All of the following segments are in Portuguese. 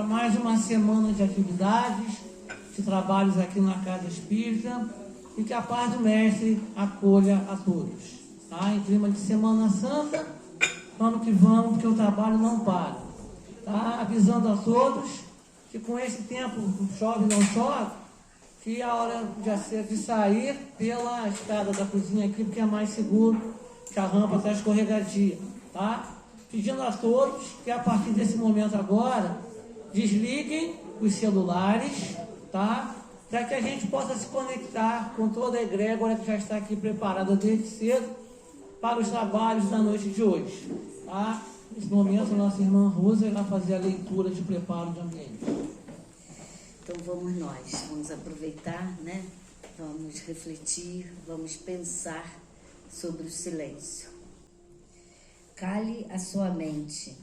mais uma semana de atividades, de trabalhos aqui na Casa Espírita, e que a paz do Mestre acolha a todos. Tá? Em clima de Semana Santa, vamos que vamos, porque o trabalho não para. Tá? Avisando a todos que com esse tempo, chove não chove, que a hora de sair pela escada da cozinha aqui, porque é mais seguro, que a rampa está escorregadia. Tá? Pedindo a todos que a partir desse momento agora, desliguem os celulares, tá? Para que a gente possa se conectar com toda a egrégora que já está aqui preparada desde cedo para os trabalhos da noite de hoje. Tá? Nesse momento, a nossa irmã Rosa irá fazer a leitura de preparo de ambiente. Então vamos aproveitar, né? Vamos refletir, vamos pensar sobre o silêncio. Cale a sua mente,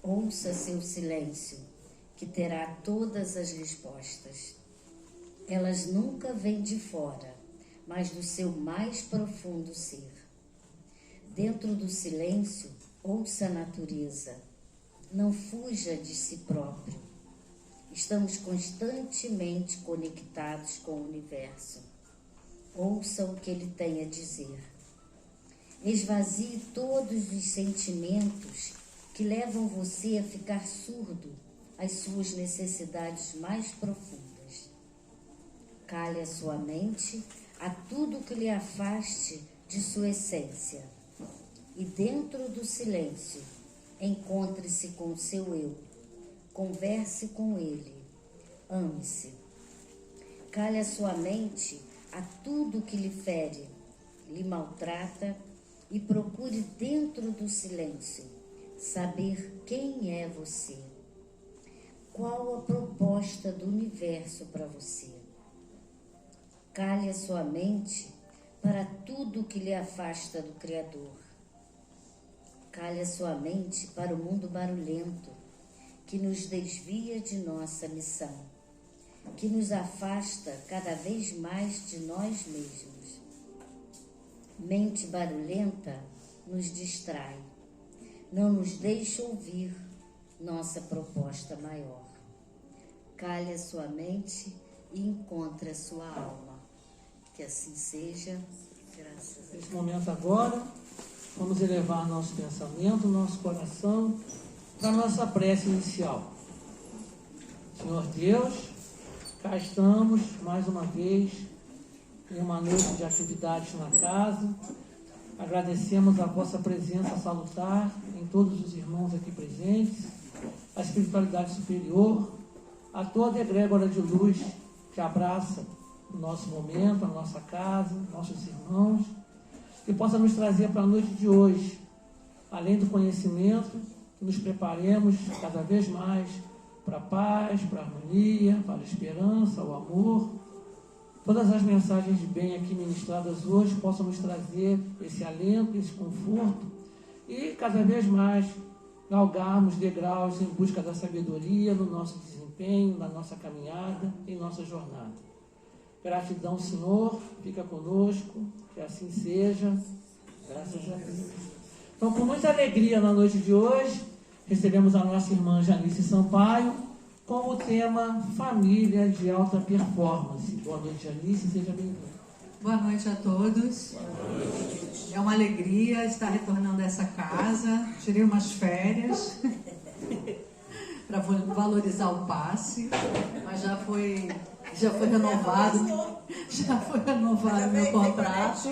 ouça seu silêncio, que terá todas as respostas. Elas nunca vêm de fora, mas do seu mais profundo ser. Dentro do silêncio, ouça a natureza. Não fuja de si próprio. Estamos constantemente conectados com o universo. Ouça o que ele tem a dizer. Esvazie todos os sentimentos que levam você a ficar surdo às suas necessidades mais profundas. Cale a sua mente a tudo que lhe afaste de sua essência. E dentro do silêncio, encontre-se com o seu eu. Converse com ele. Ame-se. Cale a sua mente a tudo que lhe fere, lhe maltrata, e procure dentro do silêncio saber quem é você. Qual a proposta do universo para você? Cale a sua mente para tudo que lhe afasta do Criador. Cale a sua mente para o mundo barulhento, que nos desvia de nossa missão, que nos afasta cada vez mais de nós mesmos. Mente barulhenta nos distrai, não nos deixa ouvir nossa proposta maior. Cale a sua mente e encontre a sua alma. Que assim seja, graças a Deus. Nesse momento agora, vamos elevar nosso pensamento, nosso coração, para a nossa prece inicial. Senhor Deus, cá estamos mais uma vez em uma noite de atividades na casa. Agradecemos a vossa presença salutar em todos os irmãos aqui presentes, a espiritualidade superior, a toda a egrégora de luz que abraça o nosso momento, a nossa casa, nossos irmãos, que possa nos trazer para a noite de hoje, além do conhecimento, que nos preparemos cada vez mais para a paz, para a harmonia, para a esperança, o amor. Todas as mensagens de bem aqui ministradas hoje possam nos trazer esse alento, esse conforto e cada vez mais galgarmos degraus em busca da sabedoria no nosso desempenho, na nossa caminhada, em nossa jornada. Gratidão, Senhor, fica conosco, que assim seja, graças a Deus. Então, com muita alegria na noite de hoje, recebemos a nossa irmã Janice Sampaio, com o tema Família de Alta Performance. Boa noite, Janice, seja bem-vinda. Boa noite a todos. É uma alegria estar retornando a essa casa. Tirei umas férias para valorizar o passe, mas já foi renovado. Já foi renovado meu contrato.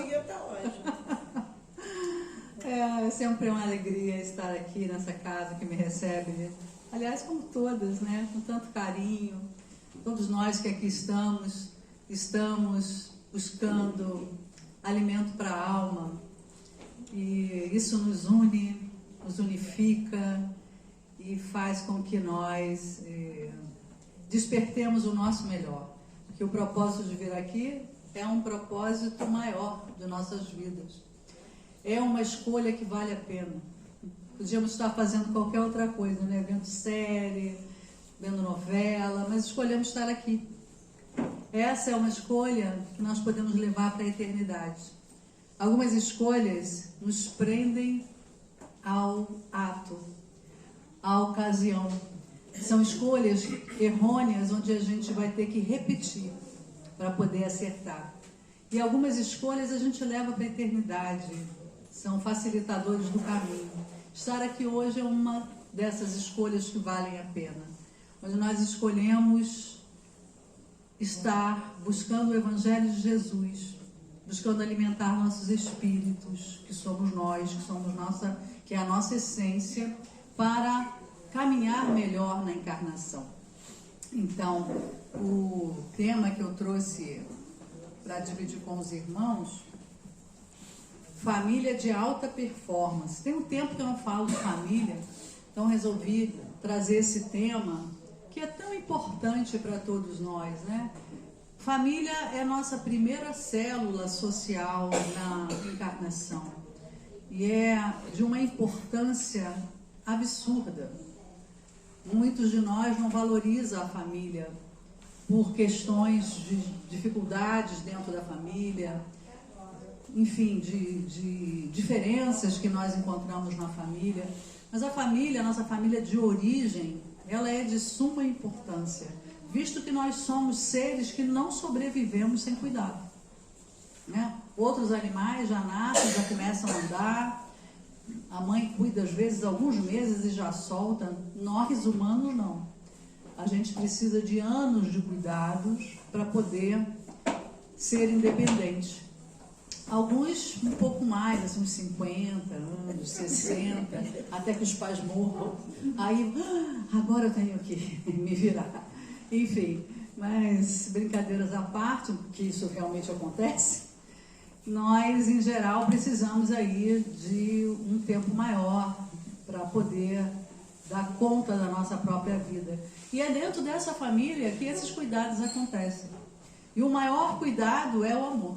É sempre uma alegria estar aqui nessa casa que me recebe. Aliás, como todas, né? Com tanto carinho. Todos nós que aqui estamos buscando alimento para a alma. E isso nos une, nos unifica e faz com que nós despertemos o nosso melhor. Porque o propósito de vir aqui é um propósito maior de nossas vidas. É uma escolha que vale a pena. Podíamos estar fazendo qualquer outra coisa, né? Vendo série, vendo novela, mas escolhemos estar aqui. Essa é uma escolha que nós podemos levar para a eternidade. Algumas escolhas nos prendem ao ato, à ocasião, São escolhas errôneas onde a gente vai ter que repetir para poder acertar. E algumas escolhas a gente leva para a eternidade, são facilitadores do caminho. Estar aqui hoje é uma dessas escolhas que valem a pena, onde nós escolhemos estar buscando o Evangelho de Jesus, buscando alimentar nossos espíritos, que somos nós, que é a nossa essência, para caminhar melhor na encarnação. Então, o tema que eu trouxe para dividir com os irmãos, família de alta performance. Tem um tempo que eu não falo de família, então resolvi trazer esse tema que é tão importante para todos nós, né? Família é a nossa primeira célula social na encarnação e é de uma importância absurda. Muitos de nós não valorizam a família por questões de dificuldades dentro da família, enfim, de diferenças que nós encontramos na família. Mas a família, a nossa família de origem, ela é de suma importância, visto que nós somos seres que não sobrevivemos sem cuidado, né? Outros animais já nascem, já começam a andar, a mãe cuida às vezes alguns meses e já solta. Nós humanos não. A gente precisa de anos de cuidados para poder ser independente. Alguns um pouco mais, assim, uns 50 anos, 60, até que os pais morram. Aí, agora eu tenho que me virar. Enfim, mas brincadeiras à parte, porque isso realmente acontece, nós, em geral, precisamos aí de um tempo maior para poder dar conta da nossa própria vida. E é dentro dessa família que esses cuidados acontecem. E o maior cuidado é o amor.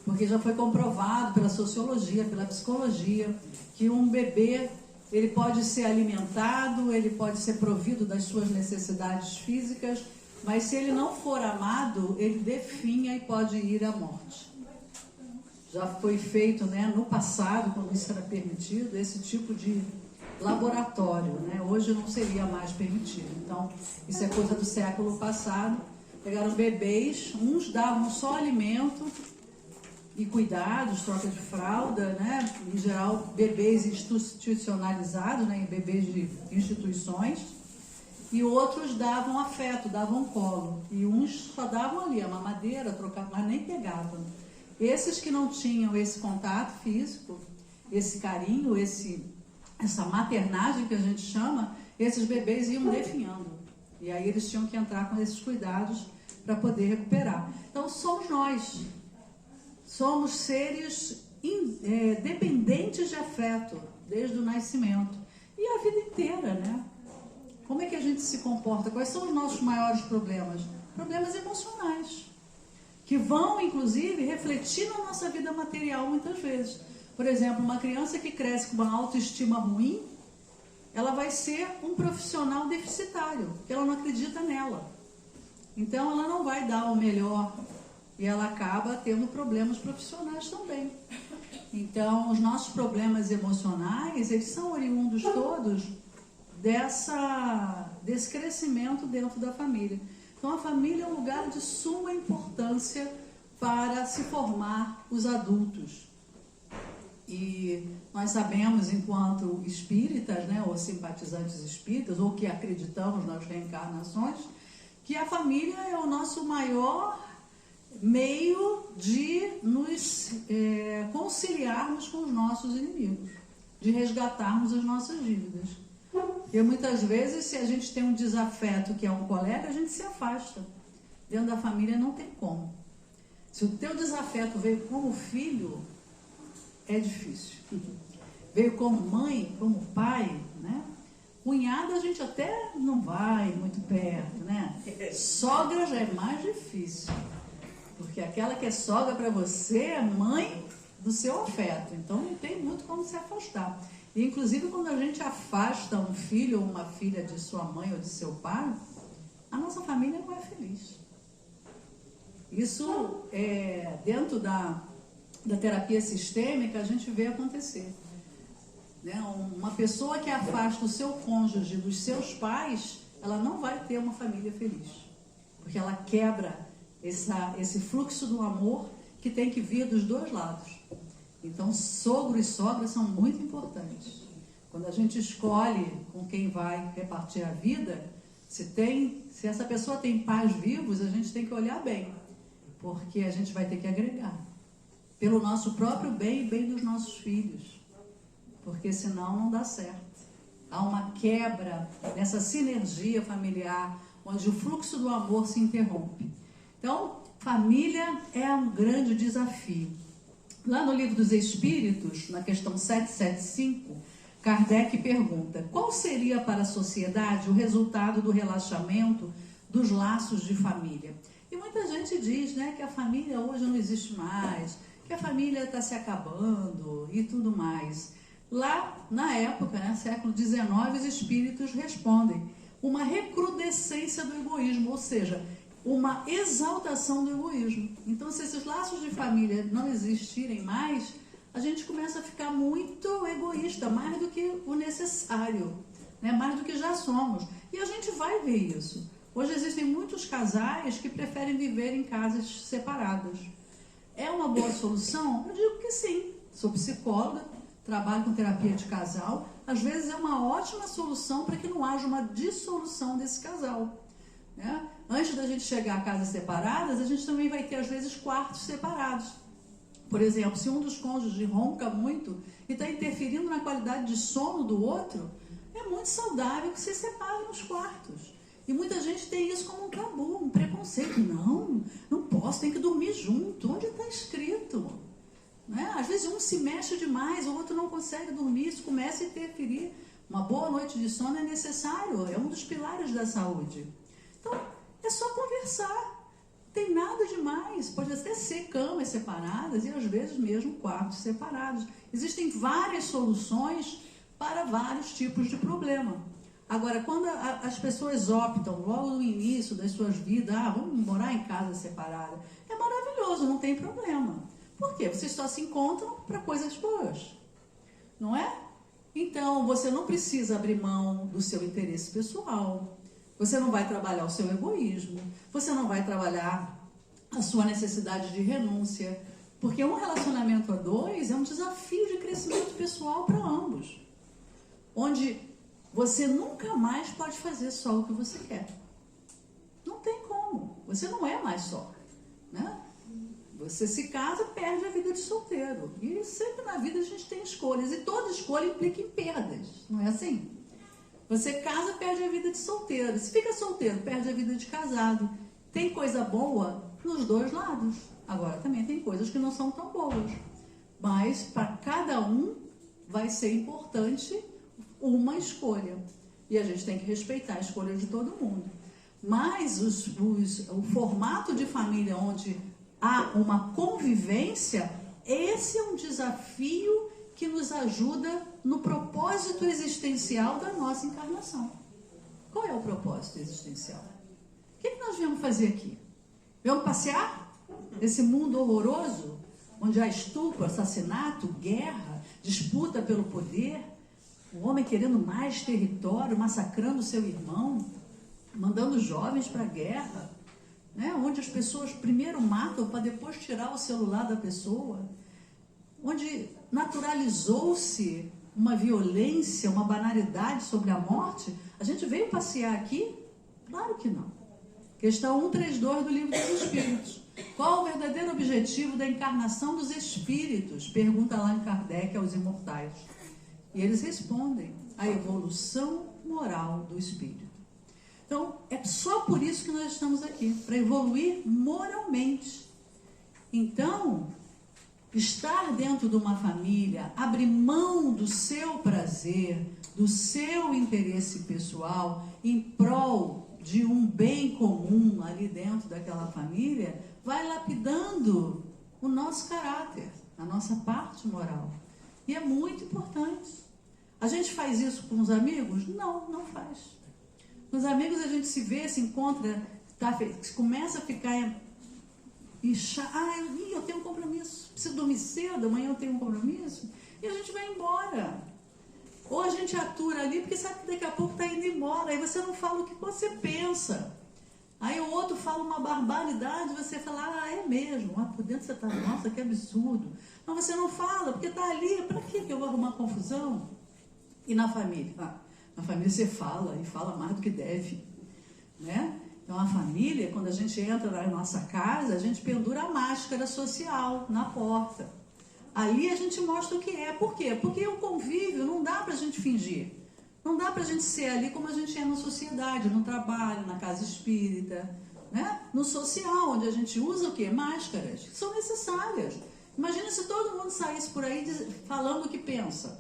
Porque já foi comprovado pela sociologia, pela psicologia, que um bebê, ele pode ser alimentado, ele pode ser provido das suas necessidades físicas, mas se ele não for amado, ele definha e pode ir à morte. Já foi feito, né, no passado, quando isso era permitido, esse tipo de laboratório, né? Hoje não seria mais permitido. Então, isso é coisa do século passado. Pegaram bebês, uns davam só alimento e cuidados, troca de fralda, né? Em geral, bebês institucionalizados, né? Bebês de instituições, e outros davam afeto, davam colo, e uns só davam ali a mamadeira, trocavam, mas nem pegavam. Esses que não tinham esse contato físico, esse carinho, essa maternagem que a gente chama, esses bebês iam definhando, e aí eles tinham que entrar com esses cuidados para poder recuperar. Então somos nós. Somos seres dependentes de afeto, desde o nascimento. E a vida inteira, né? Como é que a gente se comporta? Quais são os nossos maiores problemas? Problemas emocionais, que vão, inclusive, refletir na nossa vida material muitas vezes. Por exemplo, uma criança que cresce com uma autoestima ruim, ela vai ser um profissional deficitário, porque ela não acredita nela. Então, ela não vai dar o melhor. E ela acaba tendo problemas profissionais também. Então, os nossos problemas emocionais, eles são oriundos todos desse crescimento dentro da família. Então, a família é um lugar de suma importância para se formar os adultos. E nós sabemos, enquanto espíritas, né, ou simpatizantes espíritas, ou que acreditamos nas reencarnações, que a família é o nosso maior meio de nos conciliarmos com os nossos inimigos, de resgatarmos as nossas dívidas. Porque muitas vezes, se a gente tem um desafeto que é um colega, a gente se afasta. Dentro da família não tem como. Se o teu desafeto veio como filho, é difícil. Veio como mãe, como pai, né? Cunhada a gente até não vai muito perto, né? Sogra já é mais difícil. Porque aquela que é sogra para você é mãe do seu afeto. Então não tem muito como se afastar. E inclusive quando a gente afasta um filho ou uma filha de sua mãe ou de seu pai, a nossa família não é feliz. Isso dentro da terapia sistêmica a gente vê acontecer. né? Uma pessoa que afasta o seu cônjuge dos seus pais, ela não vai ter uma família feliz, porque ela quebra esse fluxo do amor que tem que vir dos dois lados. Então, sogro e sogra são muito importantes. Quando a gente escolhe com quem vai repartir a vida, se essa pessoa tem pais vivos, a gente tem que olhar bem, porque a gente vai ter que agregar, pelo nosso próprio bem e bem dos nossos filhos, porque senão não dá certo. Há uma quebra nessa sinergia familiar, onde o fluxo do amor se interrompe. Então, família é um grande desafio. Lá no Livro dos Espíritos, na questão 775, Kardec pergunta: qual seria para a sociedade o resultado do relaxamento dos laços de família? E muita gente diz, né, que a família hoje não existe mais, que a família está se acabando e tudo mais. Lá, na época, né, século XIX, os espíritos respondem: uma recrudescência do egoísmo, ou seja, uma exaltação do egoísmo. Então, se esses laços de família não existirem mais, a gente começa a ficar muito egoísta, mais do que o necessário, né? Mais do que já somos. E a gente vai ver isso. Hoje existem muitos casais que preferem viver em casas separadas. É uma boa solução? Eu digo que sim. Sou psicóloga, trabalho com terapia de casal. Às vezes é uma ótima solução para que não haja uma dissolução desse casal, né? Antes da gente chegar a casas separadas, a gente também vai ter, às vezes, quartos separados. Por exemplo, se um dos cônjuges ronca muito e está interferindo na qualidade de sono do outro, é muito saudável que se separem os quartos. E muita gente tem isso como um tabu, um preconceito. Não posso, tem que dormir junto. Onde está escrito? Né? Às vezes um se mexe demais, o outro não consegue dormir, isso começa a interferir. Uma boa noite de sono é necessário, é um dos pilares da saúde. Então, é só conversar. Não tem nada demais. Pode até ser camas separadas e, às vezes, mesmo quartos separados. Existem várias soluções para vários tipos de problema. Agora, quando as pessoas optam, logo no início das suas vidas, vamos morar em casa separada, é maravilhoso, não tem problema. Por quê? Vocês só se encontram para coisas boas, não é? Então, você não precisa abrir mão do seu interesse pessoal. Você não vai trabalhar o seu egoísmo, você não vai trabalhar a sua necessidade de renúncia, porque um relacionamento a dois é um desafio de crescimento pessoal para ambos, onde você nunca mais pode fazer só o que você quer. Não tem como, você não é mais só, né? Você se casa, perde a vida de solteiro, e sempre na vida a gente tem escolhas, e toda escolha implica em perdas, não é assim? Você casa, perde a vida de solteiro. Se fica solteiro, perde a vida de casado. Tem coisa boa nos dois lados. Agora, também tem coisas que não são tão boas. Mas, para cada um, vai ser importante uma escolha. E a gente tem que respeitar a escolha de todo mundo. Mas, o formato de família onde há uma convivência, esse é um desafio que nos ajuda no propósito existencial da nossa encarnação. Qual é o propósito existencial? O que nós viemos fazer aqui? Viemos passear nesse mundo horroroso, onde há estupro, assassinato, guerra, disputa pelo poder, o homem querendo mais território, massacrando o seu irmão, mandando jovens para a guerra, né? Onde as pessoas primeiro matam para depois tirar o celular da pessoa, onde naturalizou-se uma violência, uma banalidade sobre a morte. A gente veio passear aqui? Claro que não. Questão 132 do Livro dos Espíritos. Qual o verdadeiro objetivo da encarnação dos espíritos? Pergunta Allan Kardec aos imortais. E eles respondem: a evolução moral do espírito. Então, é só por isso que nós estamos aqui, para evoluir moralmente. Então, estar dentro de uma família, abrir mão do seu prazer, do seu interesse pessoal, em prol de um bem comum ali dentro daquela família, vai lapidando o nosso caráter, a nossa parte moral. E é muito importante. A gente faz isso com os amigos? Não, não faz. Com os amigos a gente se vê, se encontra, começa a ficar... eu tenho um compromisso, preciso dormir cedo, amanhã eu tenho um compromisso, e a gente vai embora. Ou a gente atura ali porque sabe que daqui a pouco está indo embora, aí você não fala o que você pensa. Aí o outro fala uma barbaridade, você fala, é mesmo, por dentro você está, nossa, que absurdo. Mas você não fala, porque está ali, para que eu vou arrumar confusão? E na família? Na família você fala, e fala mais do que deve, né? Então a família, quando a gente entra na nossa casa, a gente pendura a máscara social na porta. Ali a gente mostra o que é. Por quê? Porque o convívio não dá para a gente fingir. Não dá para a gente ser ali como a gente é na sociedade, no trabalho, na casa espírita, né? No social, onde a gente usa o quê? Máscaras, que são necessárias. Imagina se todo mundo saísse por aí falando o que pensa,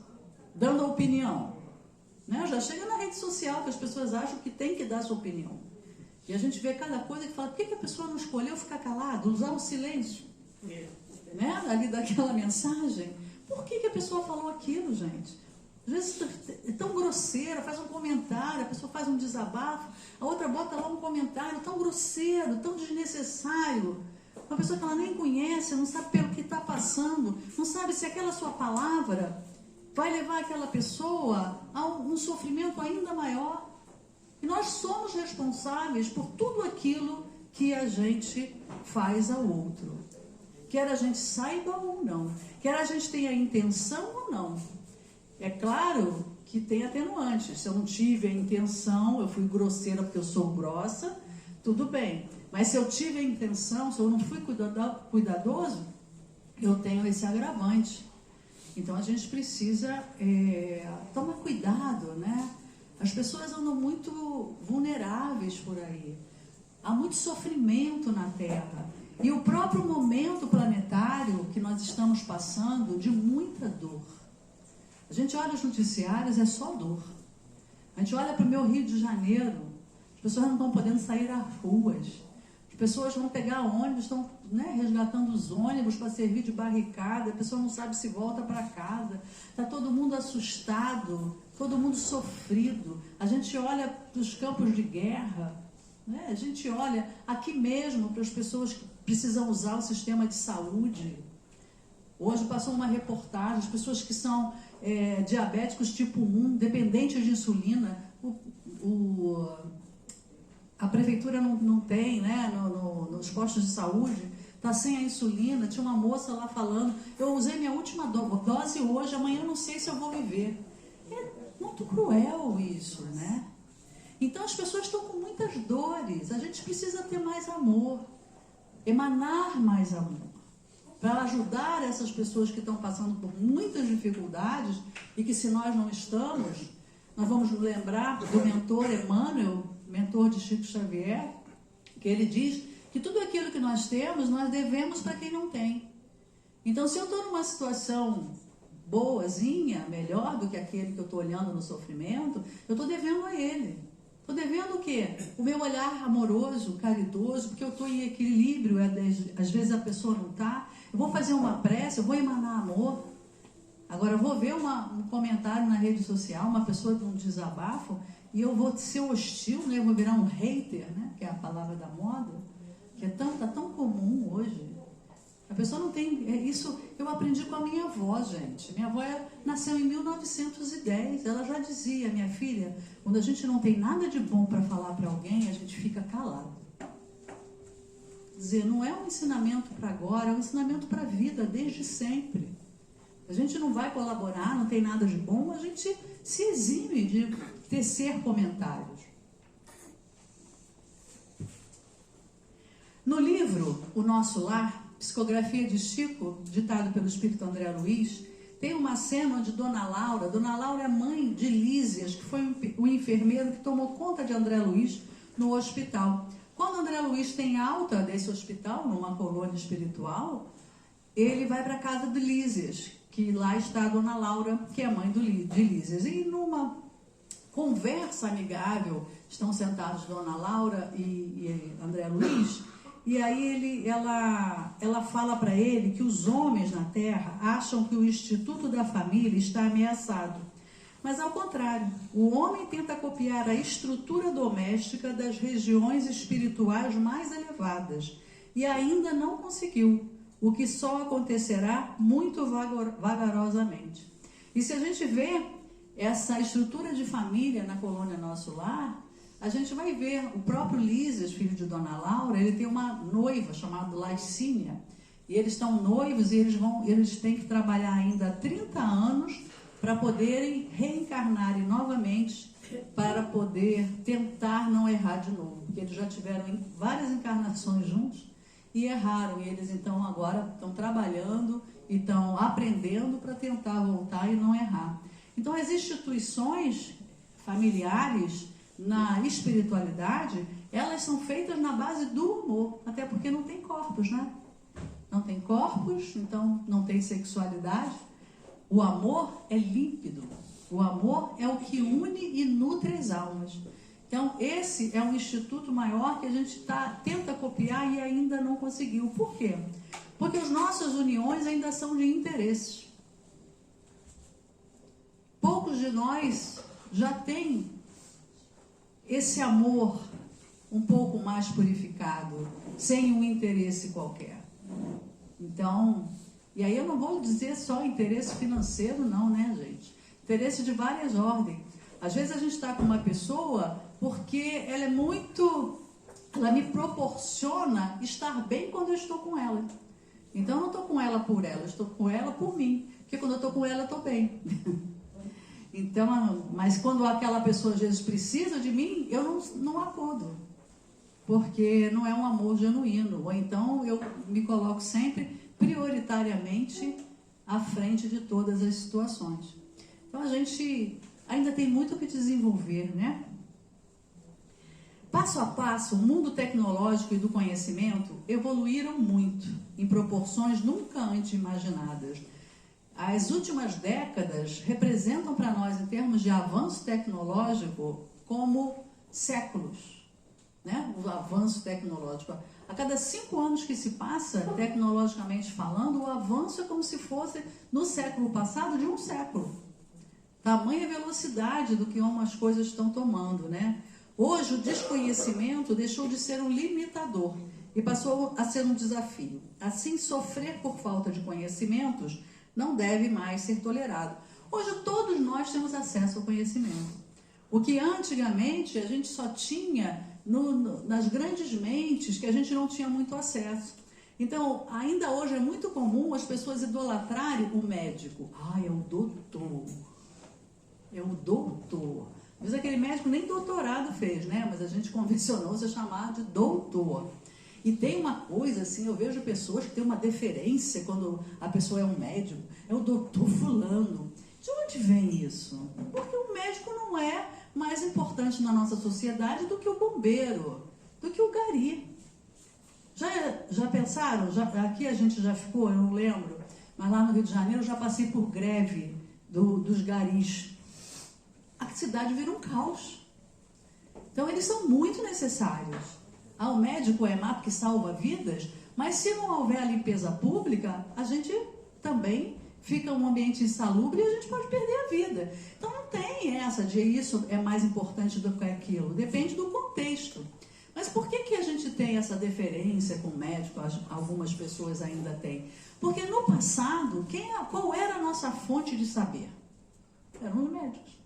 dando a opinião. Né? Já chega na rede social que as pessoas acham que tem que dar sua opinião. E a gente vê cada coisa que fala, por que a pessoa não escolheu ficar calada, usar o silêncio? Né? Ali daquela mensagem. Por que a pessoa falou aquilo, gente? Às vezes é tão grosseira, faz um comentário, a pessoa faz um desabafo, a outra bota lá um comentário tão grosseiro, tão desnecessário. Uma pessoa que ela nem conhece, não sabe pelo que está passando, não sabe se aquela sua palavra vai levar aquela pessoa a um sofrimento ainda maior. E nós somos responsáveis por tudo aquilo que a gente faz ao outro. Quer a gente saiba ou não, quer a gente tenha intenção ou não. É claro que tem atenuantes. Se eu não tive a intenção, eu fui grosseira porque eu sou grossa, tudo bem. Mas se eu tive a intenção, se eu não fui cuidadoso, eu tenho esse agravante. Então a gente precisa tomar cuidado, né? As pessoas andam muito vulneráveis por aí. Há muito sofrimento na Terra. E o próprio momento planetário que nós estamos passando de muita dor. A gente olha os noticiários, é só dor. A gente olha para o meu Rio de Janeiro, as pessoas não estão podendo sair às ruas. As pessoas vão pegar ônibus, estão resgatando os ônibus para servir de barricada, a pessoa não sabe se volta para casa. Está todo mundo assustado, todo mundo sofrido. A gente olha para os campos de guerra, né? A gente olha aqui mesmo para as pessoas que precisam usar o sistema de saúde. Hoje passou uma reportagem, as pessoas que são diabéticos tipo 1, dependentes de insulina, a prefeitura não tem, né, nos postos de saúde, está sem a insulina. Tinha uma moça lá falando, eu usei minha última dose hoje, amanhã eu não sei se eu vou viver. É muito cruel isso, né? Então as pessoas estão com muitas dores, a gente precisa ter mais amor, emanar mais amor, para ajudar essas pessoas que estão passando por muitas dificuldades e que, se nós não estamos, nós vamos nos lembrar do mentor Emmanuel, mentor de Chico Xavier, que ele diz que tudo aquilo que nós temos, nós devemos para quem não tem. Então, se eu estou numa situação boazinha, melhor do que aquele que eu estou olhando no sofrimento, eu estou devendo a ele. Estou devendo o quê? O meu olhar amoroso, caridoso, porque eu estou em equilíbrio, às vezes a pessoa não está. Eu vou fazer uma prece, eu vou emanar amor. Agora eu vou ver um comentário na rede social, uma pessoa de um desabafo, e eu vou ser hostil, né? Eu vou virar um hater, né? Que é a palavra da moda, que tá tão comum hoje. A pessoa não tem... Isso eu aprendi com a minha avó, gente. Minha avó nasceu em 1910. Ela já dizia, minha filha, quando a gente não tem nada de bom para falar para alguém, a gente fica calado. Quer dizer, não é um ensinamento para agora, é um ensinamento para a vida, desde sempre. A gente não vai colaborar, não tem nada de bom, a gente se exime de tecer comentários. No livro O Nosso Lar, Psicografia de Chico, ditado pelo Espírito André Luiz, tem uma cena onde Dona Laura é mãe de Lísias, que foi o enfermeiro que tomou conta de André Luiz no hospital. Quando André Luiz tem alta desse hospital, numa colônia espiritual, ele vai para a casa de Lísias, que lá está a Dona Laura, que é mãe de Lísias. E numa conversa amigável, estão sentados Dona Laura e André Luiz, e aí ela fala para ele que os homens na Terra acham que o Instituto da Família está ameaçado. Mas ao contrário, o homem tenta copiar a estrutura doméstica das regiões espirituais mais elevadas e ainda não conseguiu, o que só acontecerá muito vagarosamente. E se a gente vê essa estrutura de família na colônia Nosso Lar, a gente vai ver o próprio Lísias, filho de Dona Laura, ele tem uma noiva chamada Laicínia, e eles estão noivos e eles têm que trabalhar ainda 30 anos para poderem reencarnarem novamente, para poder tentar não errar de novo, porque eles já tiveram várias encarnações juntos e erraram, e eles então agora estão trabalhando e estão aprendendo para tentar voltar e não errar. Então as instituições familiares na espiritualidade, elas são feitas na base do amor, até porque não tem corpos, né? Não tem corpos, então não tem sexualidade. O amor é límpido, o amor é o que une e nutre as almas. Então esse é um instituto maior que a gente tenta copiar e ainda não conseguiu. Por quê? Porque as nossas uniões ainda são de interesses. Poucos de nós já têm esse amor um pouco mais purificado, sem um interesse qualquer. Então, e aí eu não vou dizer só interesse financeiro não, né, gente? Interesse de várias ordens. Às vezes a gente está com uma pessoa porque ela me proporciona estar bem quando eu estou com ela. Então eu não estou com ela por ela, eu estou com ela por mim. Porque quando eu estou com ela, eu estou bem. Então, mas quando aquela pessoa às vezes precisa de mim, eu não acordo, porque não é um amor genuíno. Ou então eu me coloco sempre prioritariamente à frente de todas as situações. Então a gente ainda tem muito o que desenvolver, né? Passo a passo, o mundo tecnológico e do conhecimento evoluíram muito, em proporções nunca antes imaginadas. As últimas décadas representam para nós, em termos de avanço tecnológico, como séculos, né? O avanço tecnológico. A cada 5 anos que se passa, tecnologicamente falando, o avanço é como se fosse, no século passado, de um século. Tamanha velocidade do que as coisas estão tomando, né? Hoje, o desconhecimento deixou de ser um limitador e passou a ser um desafio. Assim, sofrer por falta de conhecimentos não deve mais ser tolerado. Hoje todos nós temos acesso ao conhecimento. O que antigamente a gente só tinha nas grandes mentes, que a gente não tinha muito acesso. Então, ainda hoje é muito comum as pessoas idolatrarem o médico. É o doutor. É o doutor. Mas aquele médico nem doutorado fez, né? Mas a gente convencionou se chamar de doutor. E tem uma coisa assim, eu vejo pessoas que têm uma deferência quando a pessoa é um médico, é o doutor fulano. De onde vem isso? Porque o médico não é mais importante na nossa sociedade do que o bombeiro, do que o gari. Já pensaram? Aqui a gente já ficou, eu não lembro, mas lá no Rio de Janeiro eu já passei por greve dos garis. A cidade vira um caos. Então eles são muito necessários. O médico é má porque salva vidas, mas se não houver a limpeza pública, a gente também fica um ambiente insalubre e a gente pode perder a vida. Então não tem essa de isso é mais importante do que aquilo, depende do contexto. Mas por que a gente tem essa deferência com o médico? Algumas pessoas ainda têm. Porque no passado, qual era a nossa fonte de saber? Eram os médicos.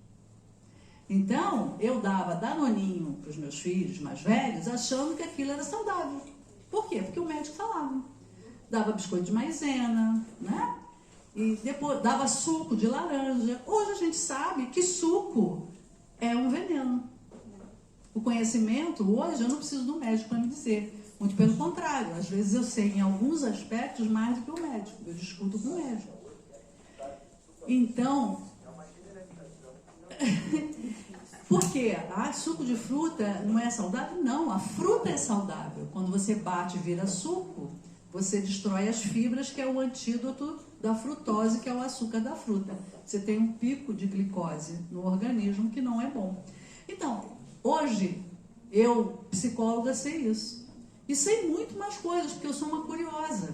Então, eu dava danoninho para os meus filhos mais velhos, achando que aquilo era saudável. Por quê? Porque o médico falava. Dava biscoito de maisena, né? E depois dava suco de laranja. Hoje a gente sabe que suco é um veneno. O conhecimento, hoje, eu não preciso do médico para me dizer. Muito pelo contrário, às vezes eu sei em alguns aspectos mais do que o médico. Eu discuto com o médico. Então... Por quê? Suco de fruta não é saudável? Não, a fruta é saudável. Quando você bate e vira suco, você destrói as fibras, que é o antídoto da frutose, que é o açúcar da fruta. Você tem um pico de glicose no organismo que não é bom. Então, hoje, eu, psicóloga, sei isso. E sei muito mais coisas, porque eu sou uma curiosa.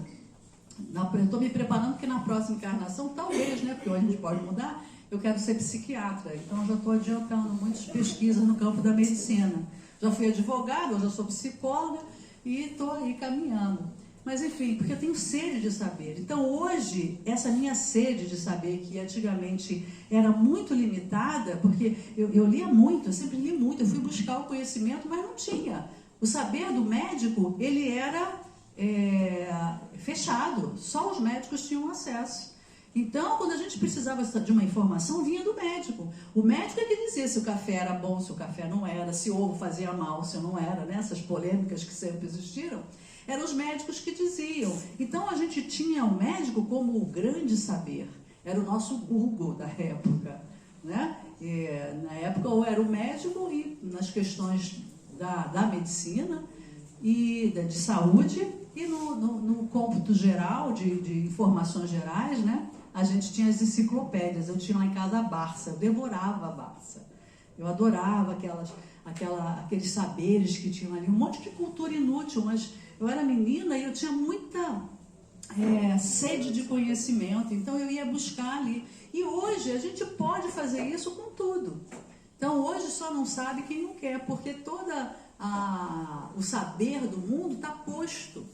Eu estou me preparando porque na próxima encarnação, talvez, né? Porque hoje a gente pode mudar. Eu quero ser psiquiatra, então já estou adiantando muitas pesquisas no campo da medicina. Já fui advogada, hoje eu sou psicóloga e estou aí caminhando. Mas enfim, porque eu tenho sede de saber. Então hoje, essa minha sede de saber, que antigamente era muito limitada, porque eu lia muito, eu sempre li muito, eu fui buscar o conhecimento, mas não tinha. O saber do médico, ele era fechado, só os médicos tinham acesso. Então, quando a gente precisava de uma informação, vinha do médico. O médico é que dizia se o café era bom, se o café não era, se o ovo fazia mal, se não era, né? Essas polêmicas que sempre existiram. Eram os médicos que diziam. Então, a gente tinha o médico como o grande saber. Era o nosso Google da época, né? E, na época, ou era o médico e nas questões da medicina e de saúde, e no cômputo geral, de informações gerais, né? A gente tinha as enciclopédias. Eu tinha lá em casa a Barça, eu devorava a Barça. Eu adorava aqueles saberes que tinham ali, um monte de cultura inútil, mas eu era menina e eu tinha muita sede de conhecimento, então eu ia buscar ali. E hoje a gente pode fazer isso com tudo. Então hoje só não sabe quem não quer, porque todo o saber do mundo está posto.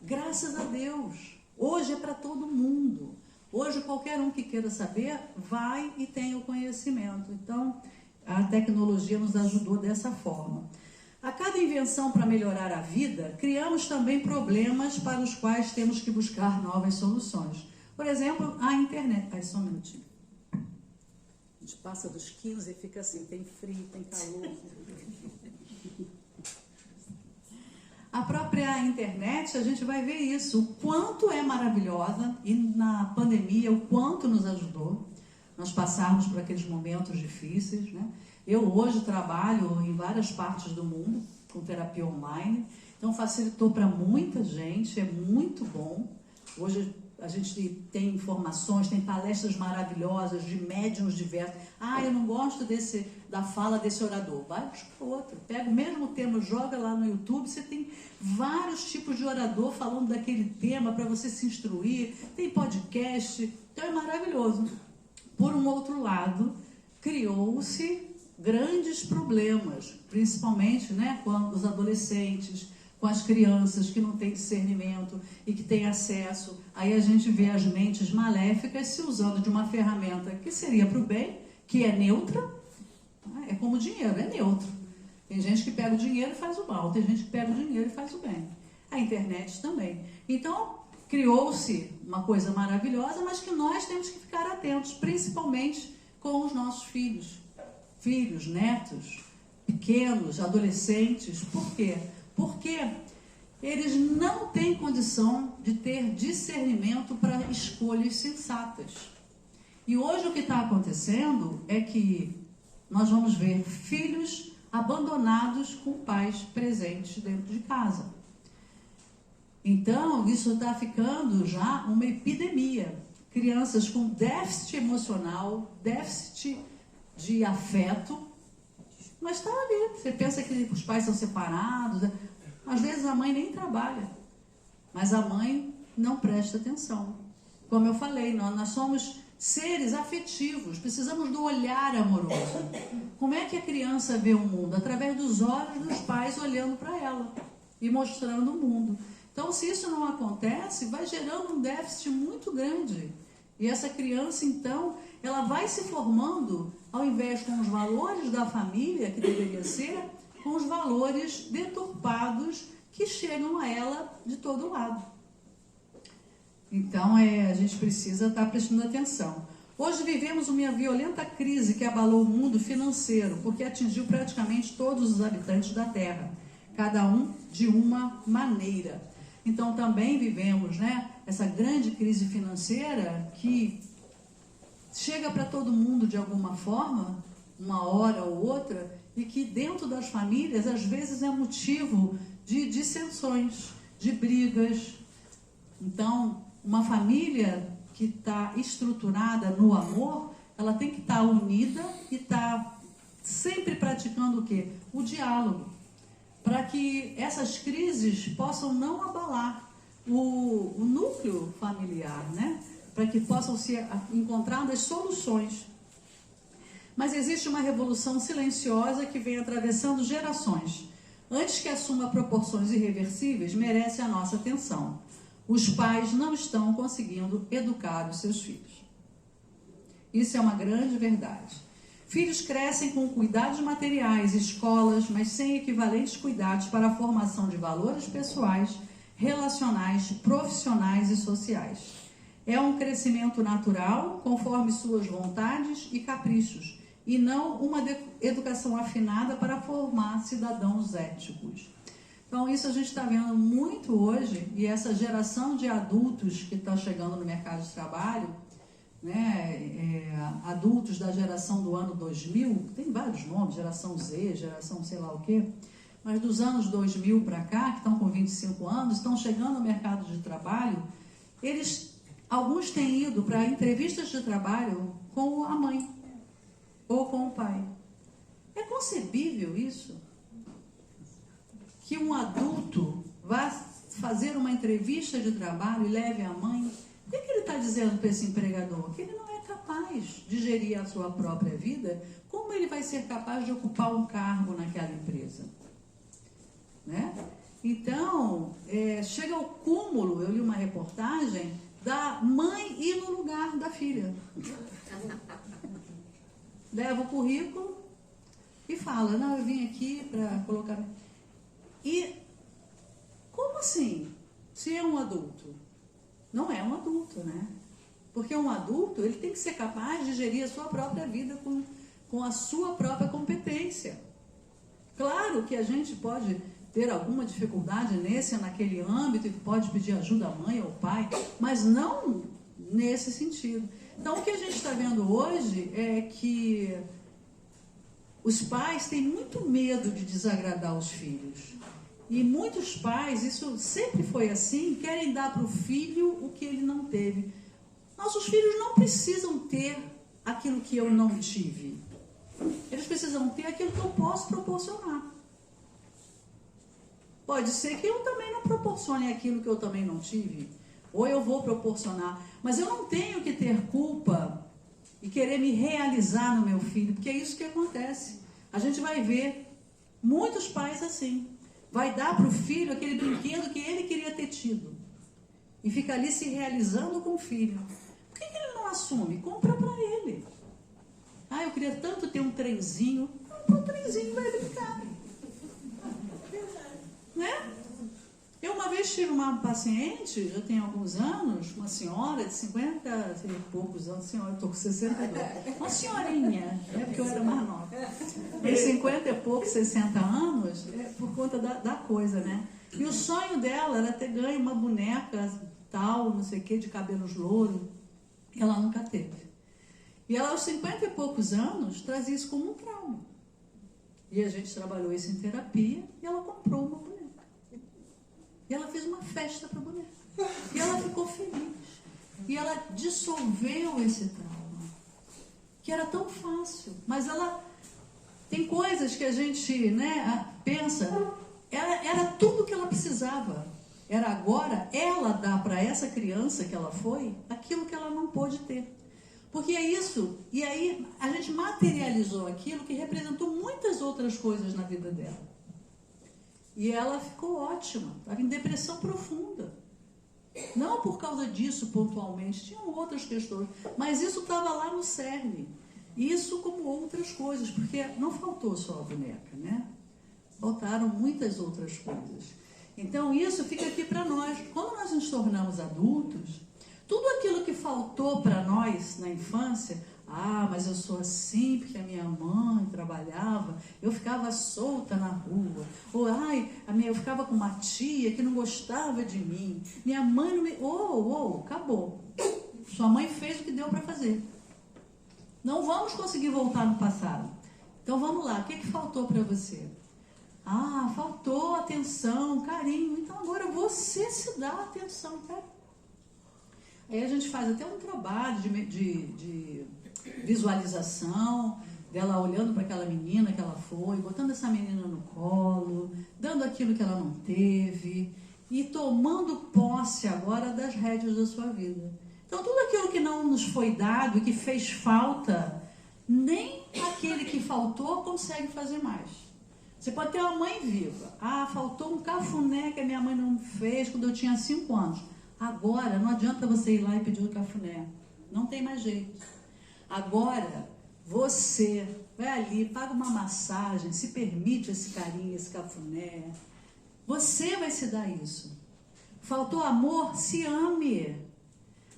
Graças a Deus. Hoje é para todo mundo. Hoje qualquer um que queira saber vai e tem o conhecimento. Então a tecnologia nos ajudou dessa forma. A cada invenção para melhorar a vida, criamos também problemas para os quais temos que buscar novas soluções. Por exemplo, a internet. Só um minutinho. A gente passa dos 15 e fica assim, tem frio, tem calor. A própria internet, a gente vai ver isso, o quanto é maravilhosa, e na pandemia, o quanto nos ajudou nós passarmos por aqueles momentos difíceis, né? Eu hoje trabalho em várias partes do mundo com terapia online, então facilitou para muita gente, é muito bom. Hoje a gente tem informações, tem palestras maravilhosas de médiuns diversos. Eu não gosto da fala desse orador. Vai buscar outro. Pega o mesmo tema, joga lá no YouTube, você tem vários tipos de orador falando daquele tema para você se instruir. Tem podcast, então é maravilhoso. Por um outro lado, criou-se grandes problemas, principalmente, né, com os adolescentes, com as crianças que não têm discernimento e que têm acesso. Aí a gente vê as mentes maléficas se usando de uma ferramenta que seria para o bem, que é neutra. É como o dinheiro, é neutro. Tem gente que pega o dinheiro e faz o mal, tem gente que pega o dinheiro e faz o bem. A internet também. Então, criou-se uma coisa maravilhosa, mas que nós temos que ficar atentos, principalmente com os nossos filhos, netos, pequenos, adolescentes. Por quê? Porque eles não têm condição de ter discernimento para escolhas sensatas. E hoje o que está acontecendo é que nós vamos ver filhos abandonados com pais presentes dentro de casa. Então, isso está ficando já uma epidemia. Crianças com déficit emocional, déficit de afeto, mas está ali. Você pensa que os pais são separados. Às vezes a mãe nem trabalha, mas a mãe não presta atenção. Como eu falei, nós somos seres afetivos, precisamos do olhar amoroso. Como é que a criança vê o mundo? Através dos olhos dos pais olhando para ela e mostrando o mundo. Então, se isso não acontece, vai gerando um déficit muito grande. E essa criança, então, ela vai se formando, ao invés com os valores da família, que deveria ser, com os valores deturpados que chegam a ela de todo lado. Então, a gente precisa estar prestando atenção. Hoje vivemos uma violenta crise que abalou o mundo financeiro, porque atingiu praticamente todos os habitantes da Terra, cada um de uma maneira. Então, também vivemos, né, essa grande crise financeira que chega para todo mundo de alguma forma, uma hora ou outra, e que dentro das famílias, às vezes, é motivo de dissensões, de brigas. Então, uma família que está estruturada no amor, ela tem que estar unida e estar sempre praticando o quê? O diálogo, para que essas crises possam não abalar o núcleo familiar, né? Para que possam ser encontradas soluções. Mas existe uma revolução silenciosa que vem atravessando gerações. antes que assuma proporções irreversíveis, merece a nossa atenção. Os pais não estão conseguindo educar os seus filhos. Isso é uma grande verdade. Filhos crescem com cuidados materiais, escolas, mas sem equivalentes cuidados para a formação de valores pessoais, relacionais, profissionais e sociais. É um crescimento natural, conforme suas vontades e caprichos, e não uma educação afinada para formar cidadãos éticos. Então, isso a gente está vendo muito hoje, e essa geração de adultos que está chegando no mercado de trabalho, né, adultos da geração do ano 2000, tem vários nomes, geração Z, geração sei lá o quê, mas dos anos 2000 para cá, que estão com 25 anos, estão chegando no mercado de trabalho, alguns têm ido para entrevistas de trabalho com a mãe ou com o pai. É concebível isso? Que um adulto vá fazer uma entrevista de trabalho e leve a mãe? O que ele está dizendo para esse empregador? Que ele não é capaz de gerir a sua própria vida. Como ele vai ser capaz de ocupar um cargo naquela empresa? Né? Então, chega ao cúmulo, eu li uma reportagem, da mãe ir no lugar da filha. Leva o currículo e fala, não, eu vim aqui para colocar... E como assim? Se é um adulto? Não é um adulto, né? Porque um adulto, ele tem que ser capaz de gerir a sua própria vida com a sua própria competência. Claro que a gente pode ter alguma dificuldade nesse ou naquele âmbito e pode pedir ajuda à mãe ou ao pai, mas não nesse sentido. Então, o que a gente está vendo hoje é que os pais têm muito medo de desagradar os filhos. E muitos pais, isso sempre foi assim, querem dar para o filho o que ele não teve. Nossos filhos não precisam ter aquilo que eu não tive. Eles precisam ter aquilo que eu posso proporcionar. Pode ser que eu também não proporcione aquilo que eu também não tive. Ou eu vou proporcionar. Mas eu não tenho que ter culpa e querer me realizar no meu filho, porque é isso que acontece. A gente vai ver muitos pais assim. Vai dar para o filho aquele brinquedo que ele queria ter tido. E fica ali se realizando com o filho. Por que ele não assume? Compra para ele. Ah, eu queria tanto ter um trenzinho. Compra um trenzinho e vai brincar. Né? Eu uma vez tive uma paciente, já tem alguns anos, uma senhora de 50 e poucos anos, senhora, eu estou com 62, uma senhorinha, porque eu era mais nova, tem 50 e poucos, 60 anos, por conta da coisa, né? E o sonho dela era ter ganho uma boneca tal, não sei o que, de cabelos louros, e ela nunca teve. E ela, aos 50 e poucos anos, trazia isso como um trauma. E a gente trabalhou isso em terapia, e ela comprou uma boneca. E ela fez uma festa para a boneca. E ela ficou feliz. E ela dissolveu esse trauma. Que era tão fácil. Mas ela... Tem coisas que a gente, né, pensa... Era tudo que ela precisava. Era agora ela dar para essa criança que ela foi aquilo que ela não pôde ter. Porque é isso. E aí a gente materializou aquilo que representou muitas outras coisas na vida dela. E ela ficou ótima, estava em depressão profunda. Não por causa disso pontualmente, tinham outras questões, mas isso estava lá no cerne. Isso como outras coisas, porque não faltou só a boneca, né? Faltaram muitas outras coisas. Então isso fica aqui para nós. Quando nós nos tornamos adultos, tudo aquilo que faltou para nós na infância... Ah, mas eu sou assim porque a minha mãe trabalhava, eu ficava solta na rua. Ou, eu ficava com uma tia que não gostava de mim. Minha mãe não me... acabou. Sua mãe fez o que deu para fazer. Não vamos conseguir voltar no passado. Então vamos lá, o que faltou para você? Ah, faltou atenção, carinho. Então agora você se dá atenção, cara. Aí a gente faz até um trabalho de visualização dela olhando para aquela menina que ela foi, botando essa menina no colo, dando aquilo que ela não teve e tomando posse agora das rédeas da sua vida. Então tudo aquilo que não nos foi dado e que fez falta, nem aquele que faltou consegue fazer mais. Você pode ter uma mãe viva. Ah, faltou um cafuné que a minha mãe não fez quando eu tinha 5 anos. Agora, não adianta você ir lá e pedir o cafuné. Não tem mais jeito. Agora, você vai ali, paga uma massagem, se permite esse carinho, esse cafuné. Você vai se dar isso. Faltou amor? Se ame.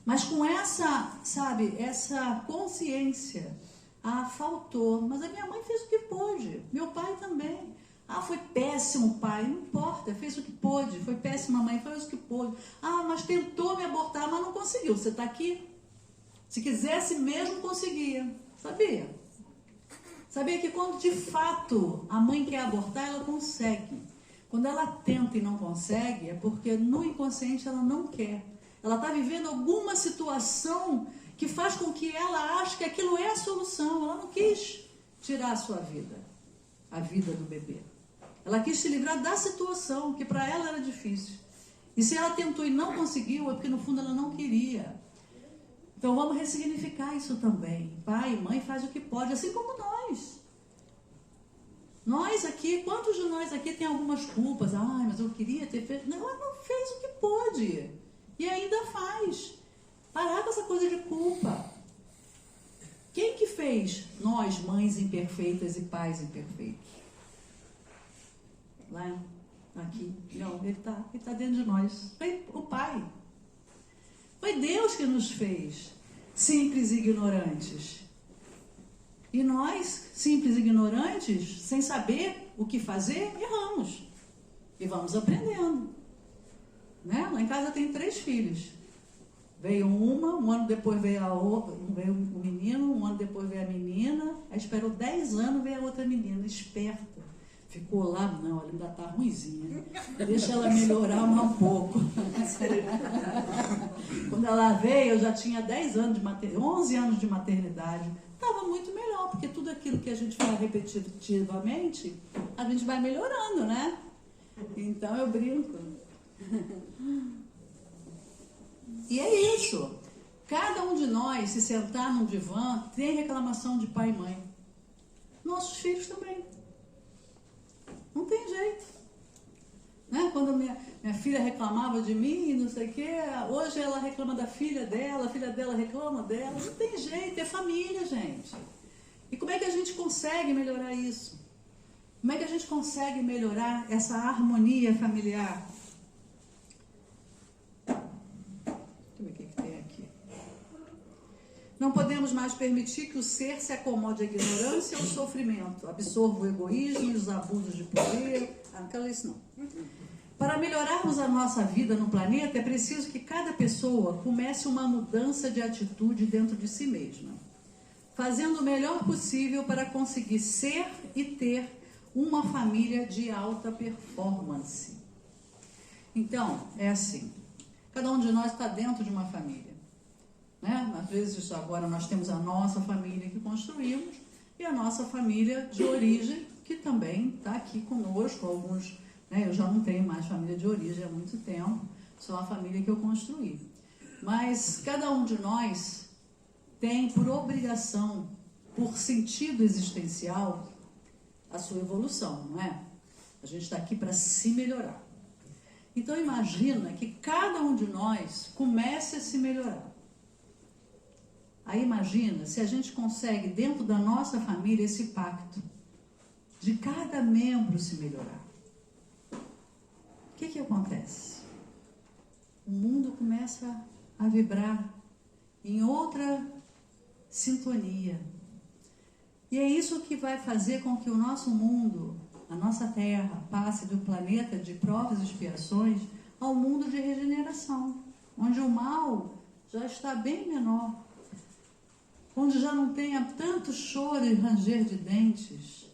Mas com essa, sabe, essa consciência. Ah, faltou. Mas a minha mãe fez o que pôde. Meu pai também. Ah, foi péssimo pai. Não importa, fez o que pôde. Foi péssima mãe, fez o que pôde. Ah, mas tentou me abortar, mas não conseguiu. Você está aqui. Se quisesse mesmo, conseguia. Sabia? Sabia que quando de fato a mãe quer abortar, ela consegue. Quando ela tenta e não consegue, é porque no inconsciente ela não quer. Ela está vivendo alguma situação que faz com que ela ache que aquilo é a solução. Ela não quis tirar a sua vida, a vida do bebê. Ela quis se livrar da situação, que para ela era difícil. E se ela tentou e não conseguiu, é porque no fundo ela não queria. Então vamos ressignificar isso também. Pai e mãe faz o que pode, assim como nós. Nós aqui, quantos de nós aqui tem algumas culpas? Ah, mas eu queria ter feito. Não, ela não fez o que pôde. E ainda faz. Parar com essa coisa de culpa. Quem que fez nós, mães imperfeitas e pais imperfeitos? Lá, aqui. Não, ele está dentro de nós. Foi o Pai. Foi Deus que nos fez simples e ignorantes. E nós, simples e ignorantes, sem saber o que fazer, erramos. E vamos aprendendo. Né? Lá em casa tem 3 filhos. Veio uma, um ano depois veio a outra, veio o menino, um ano depois veio a menina, aí esperou 10 anos, veio a outra menina, esperta. Ficou lá, não, ela ainda está ruizinha. Deixa ela melhorar mais um pouco. Quando ela veio, eu já tinha 10 anos de maternidade, 11 anos de maternidade. Estava muito melhor, porque tudo aquilo que a gente faz repetitivamente, a gente vai melhorando, né? Então eu brinco. E é isso. Cada um de nós, se sentar num divã, tem reclamação de pai e mãe. Nossos filhos também. Não tem jeito. Né? Quando minha filha reclamava de mim, não sei o quê, hoje ela reclama da filha dela, a filha dela reclama dela. Não tem jeito, é família, gente. E como é que a gente consegue melhorar isso? Como é que a gente consegue melhorar essa harmonia familiar? Deixa eu ver o que tem aqui. Não podemos mais permitir que o ser se acomode à ignorância ou ao sofrimento, absorva o egoísmo e os abusos de poder. Ah, não quero isso não. Para melhorarmos a nossa vida no planeta, é preciso que cada pessoa comece uma mudança de atitude dentro de si mesma, fazendo o melhor possível para conseguir ser e ter uma família de alta performance. Então, é assim, cada um de nós está dentro de uma família. Né? Às vezes agora nós temos a nossa família que construímos e a nossa família de origem que também está aqui conosco. Alguns, né? Eu já não tenho mais família de origem há muito tempo, só a família que eu construí. Mas cada um de nós tem por obrigação, por sentido existencial, a sua evolução, não é? A gente está aqui para se melhorar. Então imagina que cada um de nós comece a se melhorar. Aí imagina se a gente consegue, dentro da nossa família, esse pacto de cada membro se melhorar. O que acontece? O mundo começa a vibrar em outra sintonia. E é isso que vai fazer com que o nosso mundo, a nossa Terra, passe do planeta de provas e expiações ao mundo de regeneração, onde o mal já está bem menor, onde já não tenha tanto choro e ranger de dentes.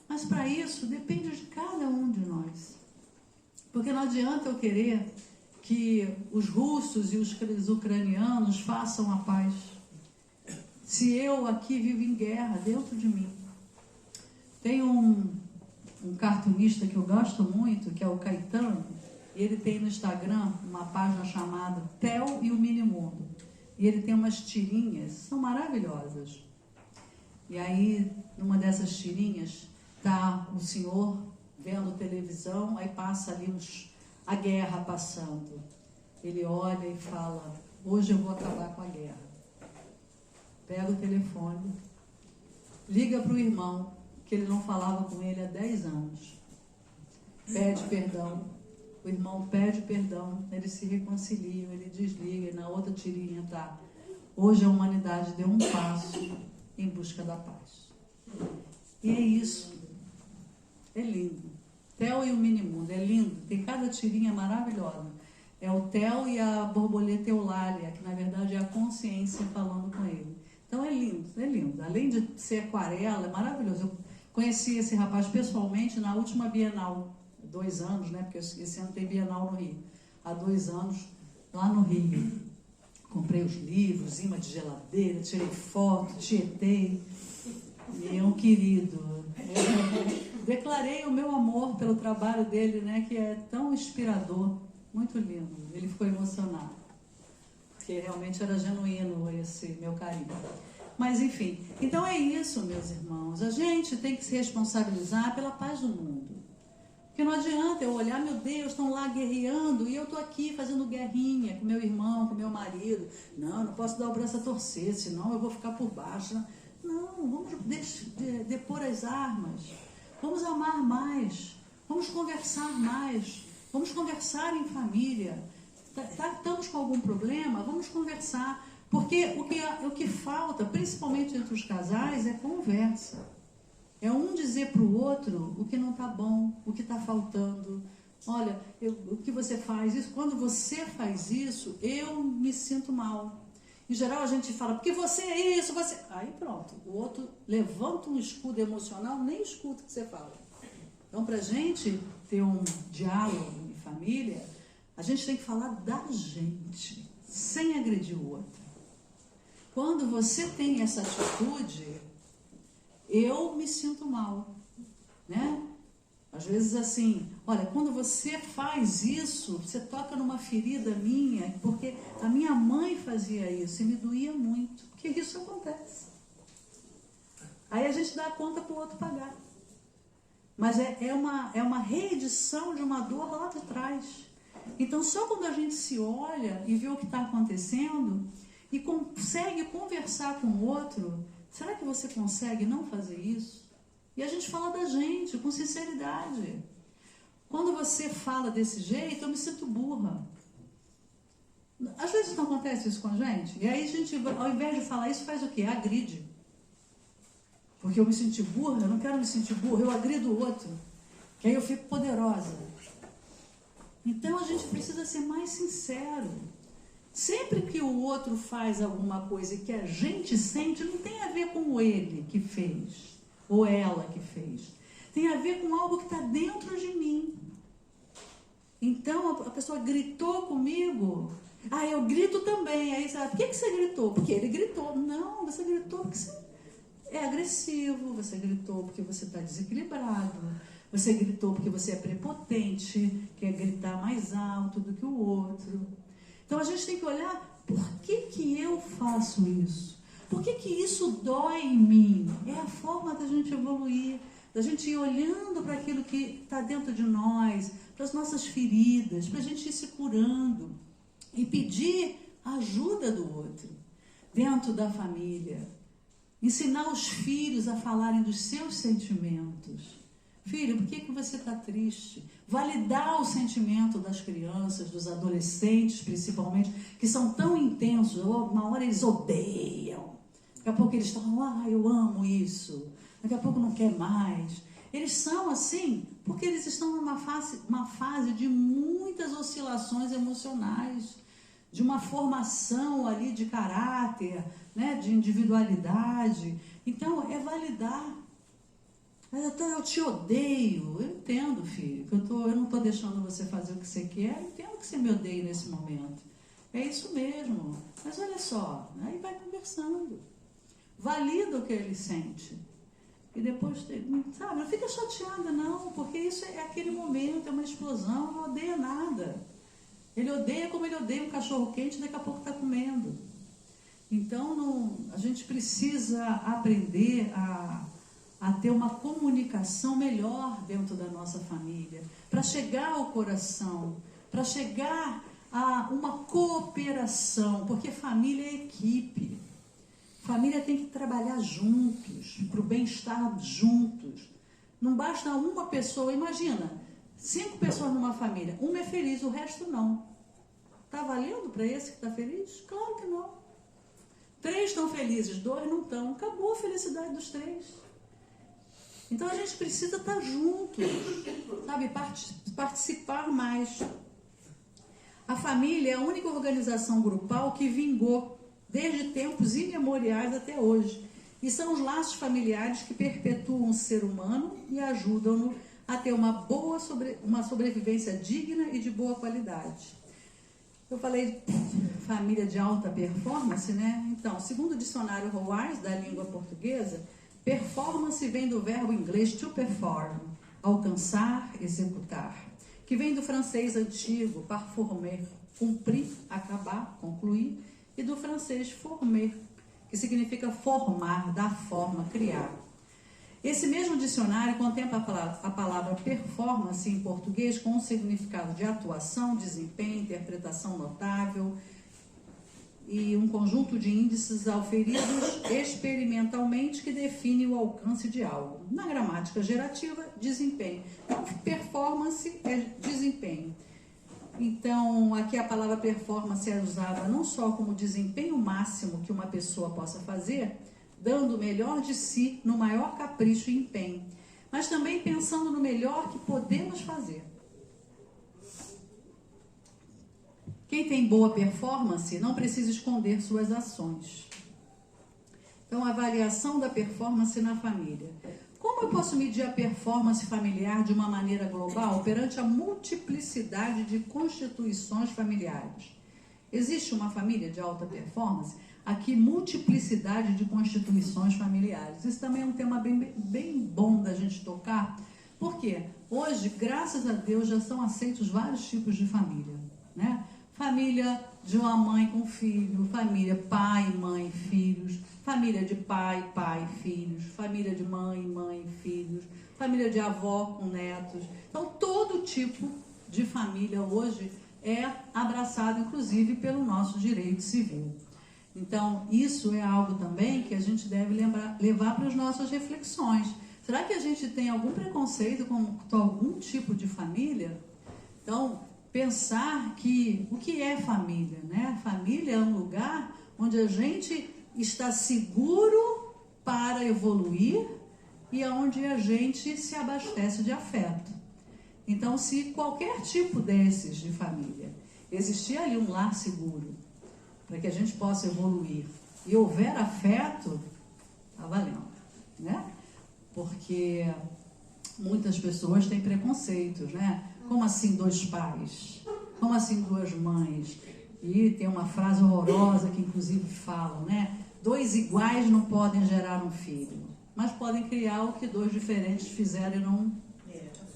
Mas para isso depende de cada um de nós. Porque não adianta eu querer que os russos e os ucranianos façam a paz, se eu aqui vivo em guerra dentro de mim. Tem um cartunista que eu gosto muito, que é o Caetano. Ele tem no Instagram uma página chamada Theo e o Minimundo. E ele tem umas tirinhas, são maravilhosas. E aí, numa dessas tirinhas, está o senhor vendo televisão, aí passa ali a guerra passando. Ele olha e fala, hoje eu vou acabar com a guerra. Pega o telefone, liga para o irmão, que ele não falava com ele há 10 anos. Pede perdão. O irmão pede perdão, eles se reconciliam, ele desliga, e na outra tirinha tá: hoje a humanidade deu um passo em busca da paz. E é isso. É lindo. Theo e o Minimundo, é lindo. Tem cada tirinha maravilhosa. É o Theo e a borboleta Eulália, que na verdade é a consciência falando com ele. Então é lindo, é lindo. Além de ser aquarela, é maravilhoso. Eu conheci esse rapaz pessoalmente na última Bienal, 2 anos, né? Porque esse ano tem Bienal no Rio. Há 2 anos, lá no Rio. Comprei os livros, imã de geladeira, tirei foto, tietei. E é um querido. Declarei o meu amor pelo trabalho dele, né? Que é tão inspirador, muito lindo. Ele ficou emocionado, porque realmente era genuíno esse meu carinho. Mas enfim, então é isso, meus irmãos. A gente tem que se responsabilizar pela paz do mundo. Porque não adianta eu olhar, meu Deus, estão lá guerreando e eu estou aqui fazendo guerrinha com meu irmão, com meu marido. Não posso dar o braço a torcer, senão eu vou ficar por baixo. Não, vamos depor as armas. Vamos amar mais. Vamos conversar mais. Vamos conversar em família. Estamos com algum problema? Vamos conversar. Porque o que falta, principalmente entre os casais, é conversa. É um dizer para o outro o que não está bom, o que está faltando. Olha, o que você faz isso? Quando você faz isso, eu me sinto mal. Em geral a gente fala, porque você é isso, você... Aí pronto, o outro levanta um escudo emocional, nem escuta o que você fala. Então, para a gente ter um diálogo em família, a gente tem que falar da gente, sem agredir o outro. Quando você tem essa atitude, eu me sinto mal, né? Às vezes assim, olha, quando você faz isso, você toca numa ferida minha, porque a minha mãe fazia isso e me doía muito, porque isso acontece. Aí a gente dá a conta para o outro pagar. Mas é uma reedição de uma dor lá de trás. Então, só quando a gente se olha e vê o que está acontecendo e consegue conversar com o outro, será que você consegue não fazer isso? E a gente fala da gente, com sinceridade. Quando você fala desse jeito, eu me sinto burra. Às vezes não acontece isso com a gente. E aí a gente, ao invés de falar isso, faz o quê? Agride. Porque eu me senti burra, eu não quero me sentir burra, eu agrido o outro. Que aí eu fico poderosa. Então a gente precisa ser mais sincero. Sempre que o outro faz alguma coisa que a gente sente, não tem a ver com ele que fez. Ou ela que fez. Tem a ver com algo que está dentro de mim. Então a pessoa gritou comigo. Ah, eu grito também. Aí sabe, por que você gritou? Porque ele gritou. Não, você gritou porque você é agressivo. Você gritou porque você está desequilibrado. Você gritou porque você é prepotente, quer gritar mais alto do que o outro. Então a gente tem que olhar, por que eu faço isso? Por que isso dói em mim? É a forma da gente evoluir, da gente ir olhando para aquilo que está dentro de nós, para as nossas feridas, para a gente ir se curando e pedir a ajuda do outro, dentro da família. Ensinar os filhos a falarem dos seus sentimentos. Filho, por que você está triste? Validar o sentimento das crianças, dos adolescentes principalmente, que são tão intensos, uma hora eles odeiam. Daqui a pouco eles falam, eu amo isso. Daqui a pouco não quer mais. Eles são assim porque eles estão numa fase de muitas oscilações emocionais, de uma formação ali de caráter, né, de individualidade. Então, é validar. Eu te odeio. Eu entendo, filho, que eu não estou deixando você fazer o que você quer. Eu entendo que você me odeia nesse momento. É isso mesmo. Mas olha só, aí vai conversando. Valida o que ele sente. E depois, sabe, não fica chateada não, porque isso é aquele momento, é uma explosão, não odeia nada. Ele odeia como ele odeia um cachorro quente, daqui a pouco está comendo. Então, a gente precisa aprender a a ter uma comunicação melhor dentro da nossa família, para chegar ao coração, para chegar a uma cooperação, porque família é equipe. Família tem que trabalhar juntos, para o bem-estar juntos. Não basta uma pessoa, imagina, 5 pessoas numa família, uma é feliz, o resto não. Está valendo para esse que está feliz? Claro que não. 3 estão felizes, 2 não estão. Acabou a felicidade dos 3. Então a gente precisa estar juntos, sabe? Participar mais. A família é a única organização grupal que vingou desde tempos imemoriais até hoje. E são os laços familiares que perpetuam o ser humano e ajudam-no a ter uma sobrevivência digna e de boa qualidade. Eu falei família de alta performance, né? Então, segundo o dicionário Wise da língua portuguesa, performance vem do verbo inglês to perform, alcançar, executar, que vem do francês antigo, parformer, cumprir, acabar, concluir, e do francês former, que significa formar, dar forma, criar. Esse mesmo dicionário contempla a palavra performance em português com um significado de atuação, desempenho, interpretação notável e um conjunto de índices auferidos experimentalmente que define o alcance de algo. Na gramática gerativa, desempenho. Então, performance é desempenho. Então, aqui a palavra performance é usada não só como desempenho máximo que uma pessoa possa fazer, dando o melhor de si no maior capricho e empenho, mas também pensando no melhor que podemos fazer. Quem tem boa performance não precisa esconder suas ações. Então, a avaliação da performance na família. Como eu posso medir a performance familiar de uma maneira global perante a multiplicidade de constituições familiares? Existe uma família de alta performance? Aqui, multiplicidade de constituições familiares. Isso também é um tema bem bom da gente tocar, porque hoje, graças a Deus, já são aceitos vários tipos de família, né? Família de uma mãe com filho, família pai, mãe, filhos, família de pai, pai, filhos, família de mãe, mãe, filhos, família de avó com netos. Então, todo tipo de família hoje é abraçado, inclusive, pelo nosso direito civil. Então, isso é algo também que a gente deve levar para as nossas reflexões. Será que a gente tem algum preconceito com algum tipo de família? Então, pensar que o que é família, né? Família é um lugar onde a gente está seguro para evoluir e onde a gente se abastece de afeto. Então, se qualquer tipo desses de família existir ali um lar seguro para que a gente possa evoluir e houver afeto, está valendo, né? Porque muitas pessoas têm preconceitos, né? Como assim 2 pais? Como assim 2 mães? E tem uma frase horrorosa que inclusive falam, né? 2 iguais não podem gerar um filho, mas podem criar o que 2 diferentes fizeram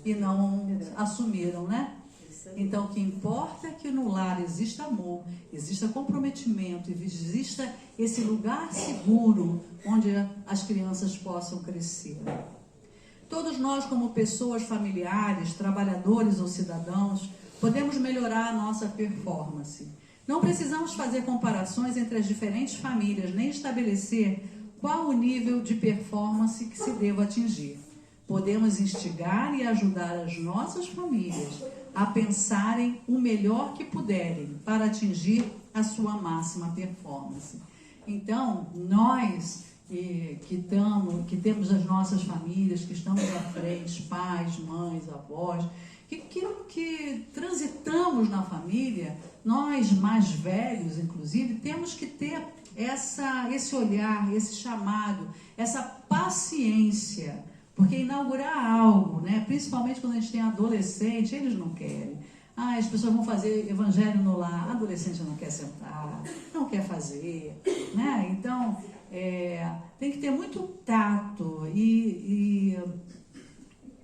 e não assumiram, né? Então, o que importa é que no lar exista amor, exista comprometimento, exista esse lugar seguro onde as crianças possam crescer. Todos nós, como pessoas familiares, trabalhadores ou cidadãos, podemos melhorar a nossa performance. Não precisamos fazer comparações entre as diferentes famílias, nem estabelecer qual o nível de performance que se deva atingir. Podemos instigar e ajudar as nossas famílias a pensarem o melhor que puderem para atingir a sua máxima performance. Então, nós que temos as nossas famílias, que estamos à frente, pais, mães, avós, que transitamos na família, nós mais velhos, inclusive, temos que ter esse olhar, esse chamado, essa paciência, porque inaugurar algo, né, principalmente quando a gente tem adolescente, eles não querem. As pessoas vão fazer evangelho no lar, a adolescente não quer sentar, não quer fazer, né? Então, tem que ter muito tato e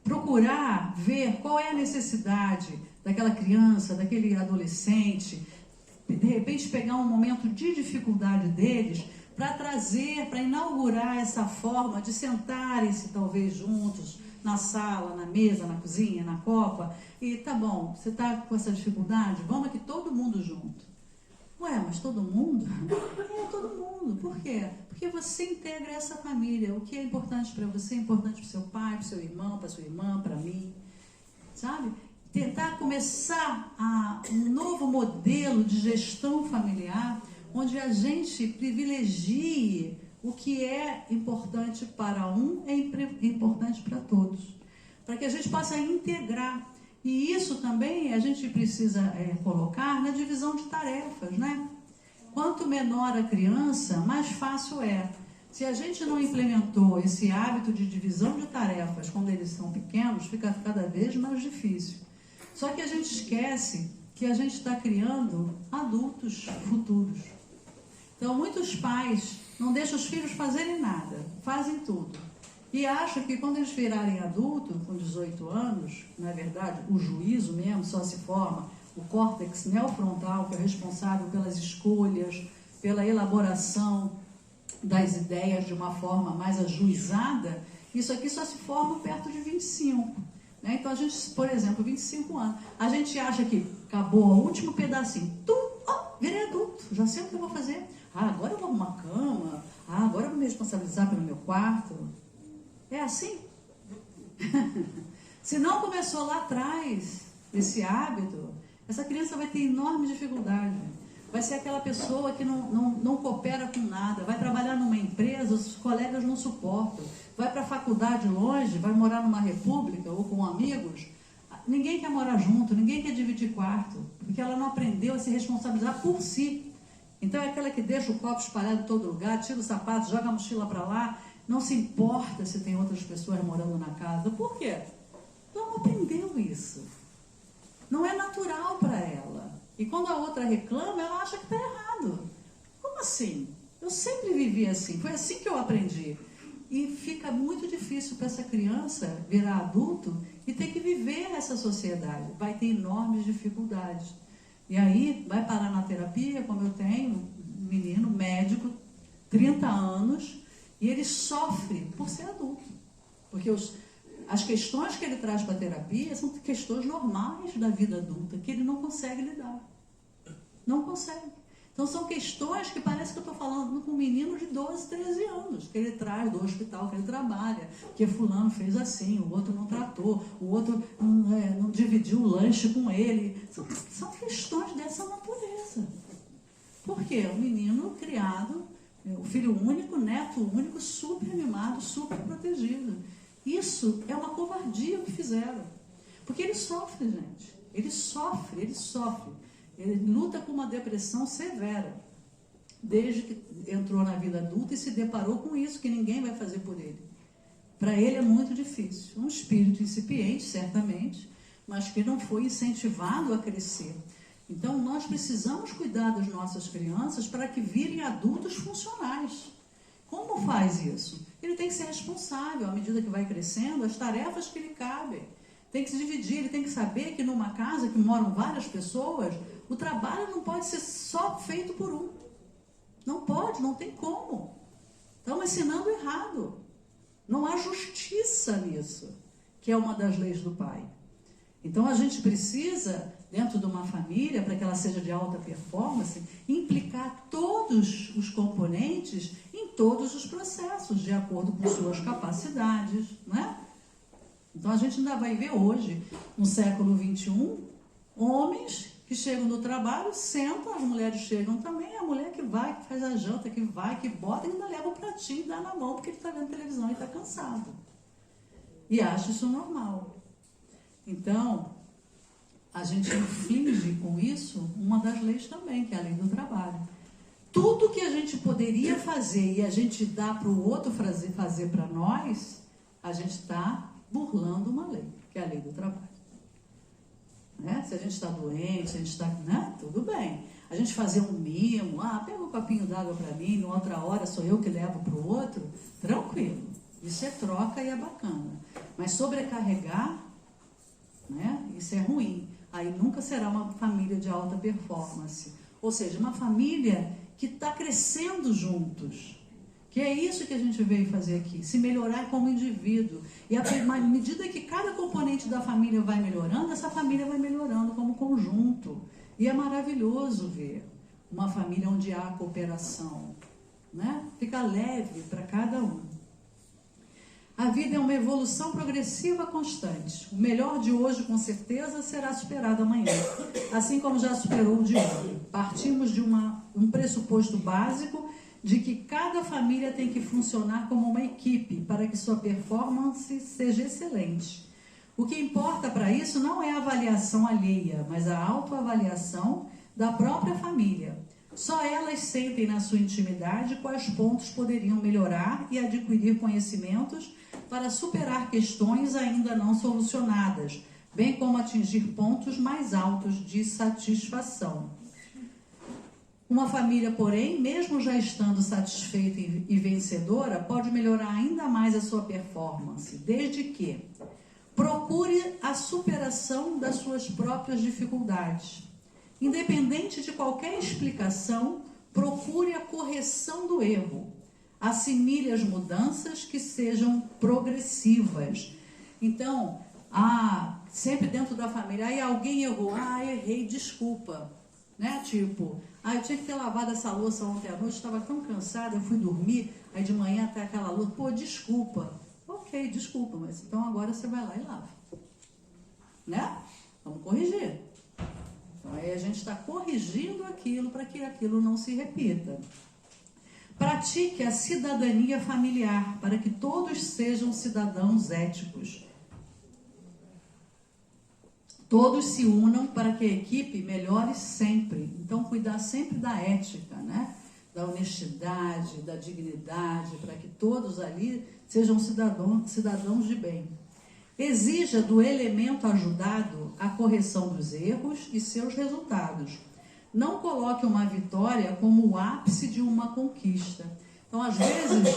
procurar ver qual é a necessidade daquela criança, daquele adolescente, de repente pegar um momento de dificuldade deles para trazer, para inaugurar essa forma de sentarem-se talvez juntos, na sala, na mesa, na cozinha, na copa, e tá bom, você está com essa dificuldade? Vamos aqui todo mundo junto. Ué, mas todo mundo? É, todo mundo. Por quê? Porque você integra essa família. O que é importante para você é importante para o seu pai, para o seu irmão, para a sua irmã, para mim. Sabe? Tentar começar um novo modelo de gestão familiar, onde a gente privilegie o que é importante para um, é importante para todos. Para que a gente possa integrar. E isso também a gente precisa colocar na divisão de tarefas, né? Quanto menor a criança, mais fácil é. Se a gente não implementou esse hábito de divisão de tarefas quando eles são pequenos, fica cada vez mais difícil. Só que a gente esquece que a gente está criando adultos futuros. Então, muitos pais não deixam os filhos fazerem nada, fazem tudo. E acham que quando eles virarem adultos, com 18 anos, na verdade, o juízo mesmo só se forma, o córtex neofrontal, que é responsável pelas escolhas, pela elaboração das ideias de uma forma mais ajuizada, isso aqui só se forma perto de 25. Né? Então, a gente, por exemplo, 25 anos, a gente acha que acabou o último pedacinho, virei adulto, já sei o que eu vou fazer. Agora eu vou arrumar cama, agora eu vou me responsabilizar pelo meu quarto. É assim? Se não começou lá atrás esse hábito, essa criança vai ter enorme dificuldade. Vai ser aquela pessoa que não coopera com nada, vai trabalhar numa empresa, os colegas não suportam, vai para a faculdade longe, vai morar numa república ou com amigos, ninguém quer morar junto, ninguém quer dividir quarto, porque ela não aprendeu a se responsabilizar por si. Então é aquela que deixa o copo espalhado em todo lugar, tira o sapato, joga a mochila para lá, não se importa se tem outras pessoas morando na casa. Por quê? Ela não aprendeu isso. Não é natural para ela. E quando a outra reclama, ela acha que está errado. Como assim? Eu sempre vivi assim, foi assim que eu aprendi. E fica muito difícil para essa criança virar adulto e ter que viver essa sociedade. Vai ter enormes dificuldades. E aí vai parar na terapia, como eu tenho, um menino médico, 30 anos, e ele sofre por ser adulto. Porque as questões que ele traz para a terapia são questões normais da vida adulta, que ele não consegue lidar. Não consegue. Então são questões que parece que eu estou falando com um menino de 12, 13 anos, que ele traz do hospital que ele trabalha, que fulano fez assim, o outro não tratou, o outro não dividiu o lanche com ele. São questões dessa natureza. Por quê? O menino criado, o filho único, neto único, super mimado, super protegido. Isso é uma covardia que fizeram. Porque ele sofre, gente. Ele sofre. Ele luta com uma depressão severa. Desde que entrou na vida adulta e se deparou com isso, que ninguém vai fazer por ele. Para ele é muito difícil. Um espírito incipiente, certamente, mas que não foi incentivado a crescer. Então, nós precisamos cuidar das nossas crianças para que virem adultos funcionais. Como faz isso? Ele tem que ser responsável, à medida que vai crescendo, as tarefas que lhe cabem. Tem que se dividir, ele tem que saber que numa casa que moram várias pessoas, o trabalho não pode ser só feito por um. Não pode, não tem como. Estamos ensinando errado. Não há justiça nisso, que é uma das leis do pai. Então a gente precisa, dentro de uma família, para que ela seja de alta performance, implicar todos os componentes em todos os processos, de acordo com suas capacidades, não é? Então a gente ainda vai ver hoje, no século XXI, homens que chegam do trabalho, sentam, as mulheres chegam também, a mulher que vai, que faz a janta, que vai, que bota, e ainda leva o pratinho e dá na mão, porque ele está vendo televisão e está cansado. E acha isso normal. Então, a gente inflige com isso uma das leis também, que é a lei do trabalho. Tudo que a gente poderia fazer e a gente dá para o outro fazer para nós, a gente está burlando uma lei, que é a lei do trabalho. Né? Se a gente está doente, se a gente está... Né? Tudo bem. A gente fazer um mimo, pega um copinho d'água para mim, em outra hora sou eu que levo para o outro, tranquilo. Isso é troca e é bacana. Mas sobrecarregar, né? Isso é ruim. Aí nunca será uma família de alta performance. Ou seja, uma família que está crescendo juntos. Que é isso que a gente veio fazer aqui, se melhorar como indivíduo. E à medida que cada componente da família vai melhorando, essa família vai melhorando como conjunto. E é maravilhoso ver uma família onde há cooperação, né? Fica leve para cada um. A vida é uma evolução progressiva constante. O melhor de hoje, com certeza, será superado amanhã, assim como já superou o de ontem. Partimos de um pressuposto básico de que cada família tem que funcionar como uma equipe para que sua performance seja excelente. O que importa para isso não é a avaliação alheia, mas a autoavaliação da própria família. Só elas sentem na sua intimidade quais pontos poderiam melhorar e adquirir conhecimentos para superar questões ainda não solucionadas, bem como atingir pontos mais altos de satisfação. Uma família, porém, mesmo já estando satisfeita e vencedora, pode melhorar ainda mais a sua performance, desde que procure a superação das suas próprias dificuldades. Independente de qualquer explicação, procure a correção do erro. Assimile as mudanças que sejam progressivas. Então, sempre dentro da família, aí alguém errou, errei, desculpa. Né? Tipo, eu tinha que ter lavado essa louça ontem à noite, estava tão cansada, eu fui dormir, aí de manhã até aquela louça, desculpa. Ok, desculpa, mas então agora você vai lá e lava. Né? Vamos corrigir. Então aí a gente está corrigindo aquilo para que aquilo não se repita. Pratique a cidadania familiar para que todos sejam cidadãos éticos. Todos se unam para que a equipe melhore sempre. Então, cuidar sempre da ética, né? Da honestidade, da dignidade, para que todos ali sejam cidadãos de bem. Exija do elemento ajudado a correção dos erros e seus resultados. Não coloque uma vitória como o ápice de uma conquista. Então, às vezes,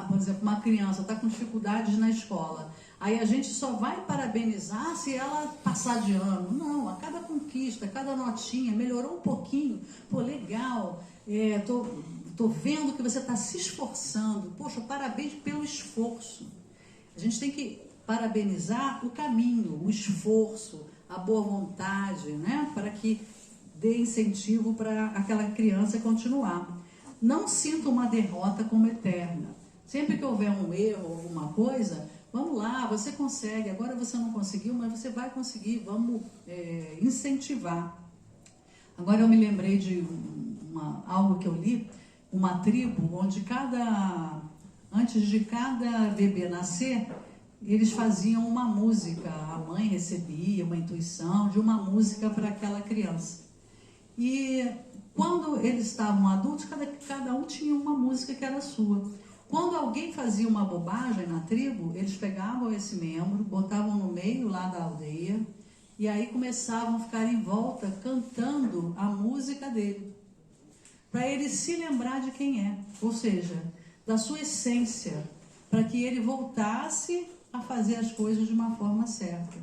por exemplo, uma criança está com dificuldades na escola. Aí a gente só vai parabenizar se ela passar de ano. Não, a cada conquista, a cada notinha, melhorou um pouquinho. Pô, legal, tô vendo que você está se esforçando. Poxa, parabéns pelo esforço. A gente tem que parabenizar o caminho, o esforço, a boa vontade, né? Para que dê incentivo para aquela criança continuar. Não sinta uma derrota como eterna. Sempre que houver um erro, alguma coisa, vamos lá, você consegue. Agora você não conseguiu, mas você vai conseguir. Vamos incentivar. Agora eu me lembrei de algo que eu li, uma tribo onde antes de cada bebê nascer, eles faziam uma música. A mãe recebia uma intuição de uma música para aquela criança. E quando eles estavam adultos, cada um tinha uma música que era sua. Quando alguém fazia uma bobagem na tribo, eles pegavam esse membro, botavam no meio lá da aldeia, e aí começavam a ficar em volta cantando a música dele, para ele se lembrar de quem é, ou seja, da sua essência, para que ele voltasse a fazer as coisas de uma forma certa.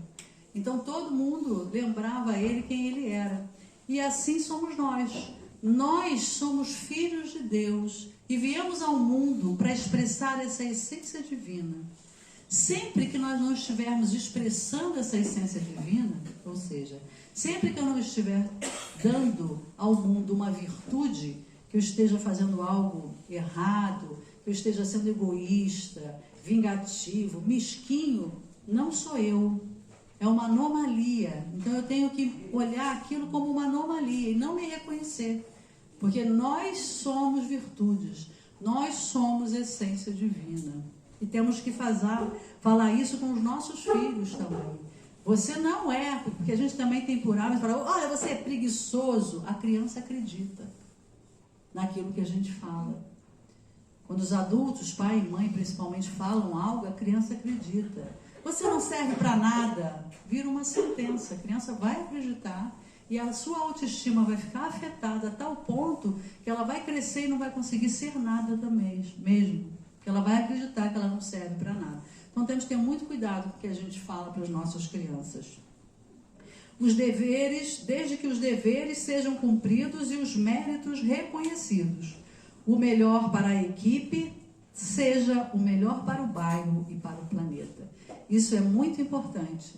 Então todo mundo lembrava ele quem ele era. E assim somos nós. Nós somos filhos de Deus e viemos ao mundo para expressar essa essência divina. Sempre que nós não estivermos expressando essa essência divina, ou seja, sempre que eu não estiver dando ao mundo uma virtude, que eu esteja fazendo algo errado, que eu esteja sendo egoísta, vingativo, mesquinho, não sou eu. É uma anomalia. Então eu tenho que olhar aquilo como uma anomalia e não me reconhecer. Porque nós somos virtudes, nós somos essência divina. E temos que falar isso com os nossos filhos também. Você não é, porque a gente também tem por hábito falar, olha, você é preguiçoso. A criança acredita naquilo que a gente fala. Quando os adultos, pai e mãe principalmente, falam algo, a criança acredita. Você não serve para nada, vira uma sentença. A criança vai acreditar e a sua autoestima vai ficar afetada a tal ponto que ela vai crescer e não vai conseguir ser nada também, mesmo. Porque ela vai acreditar que ela não serve para nada. Então temos que ter muito cuidado com o que a gente fala para as nossas crianças. desde que os deveres sejam cumpridos e os méritos reconhecidos. O melhor para a equipe seja o melhor para o bairro e para o planeta. Isso é muito importante,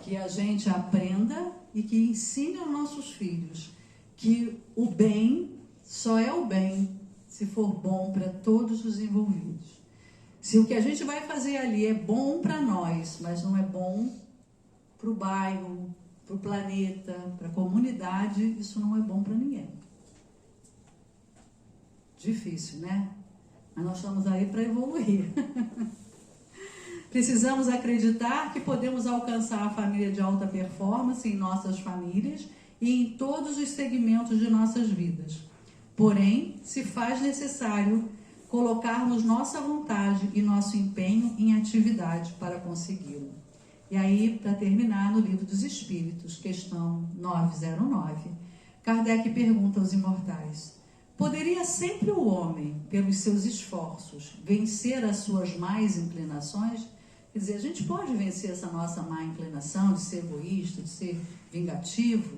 que a gente aprenda e que ensine aos nossos filhos que o bem só é o bem se for bom para todos os envolvidos. Se o que a gente vai fazer ali é bom para nós, mas não é bom para o bairro, para o planeta, para a comunidade, isso não é bom para ninguém. Difícil, né? Mas nós estamos aí para evoluir. Precisamos acreditar que podemos alcançar a família de alta performance em nossas famílias e em todos os segmentos de nossas vidas. Porém, se faz necessário colocarmos nossa vontade e nosso empenho em atividade para consegui-lo. E aí, para terminar, no Livro dos Espíritos, questão 909, Kardec pergunta aos imortais: poderia sempre o homem, pelos seus esforços, vencer as suas más inclinações? Quer dizer, a gente pode vencer essa nossa má inclinação de ser egoísta, de ser vingativo?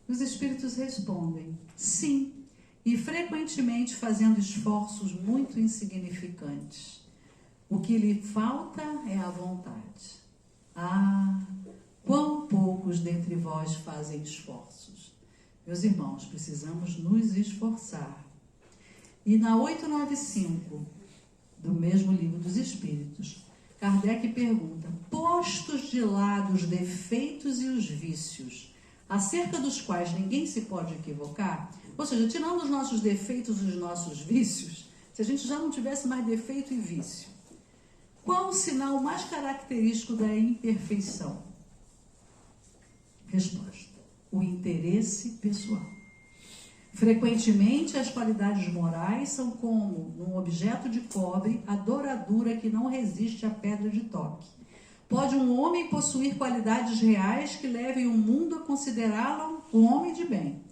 E os espíritos respondem: sim, e frequentemente fazendo esforços muito insignificantes. O que lhe falta é a vontade. Ah, quão poucos dentre vós fazem esforços. Meus irmãos, precisamos nos esforçar. E na 895, do mesmo Livro dos Espíritos, Kardec pergunta: postos de lado os defeitos e os vícios, acerca dos quais ninguém se pode equivocar, ou seja, tirando os nossos defeitos e os nossos vícios, se a gente já não tivesse mais defeito e vício, qual o sinal mais característico da imperfeição? Resposta: o interesse pessoal. Frequentemente, as qualidades morais são como, num objeto de cobre, a douradura que não resiste à pedra de toque. Pode um homem possuir qualidades reais que levem o mundo a considerá-lo um homem de bem.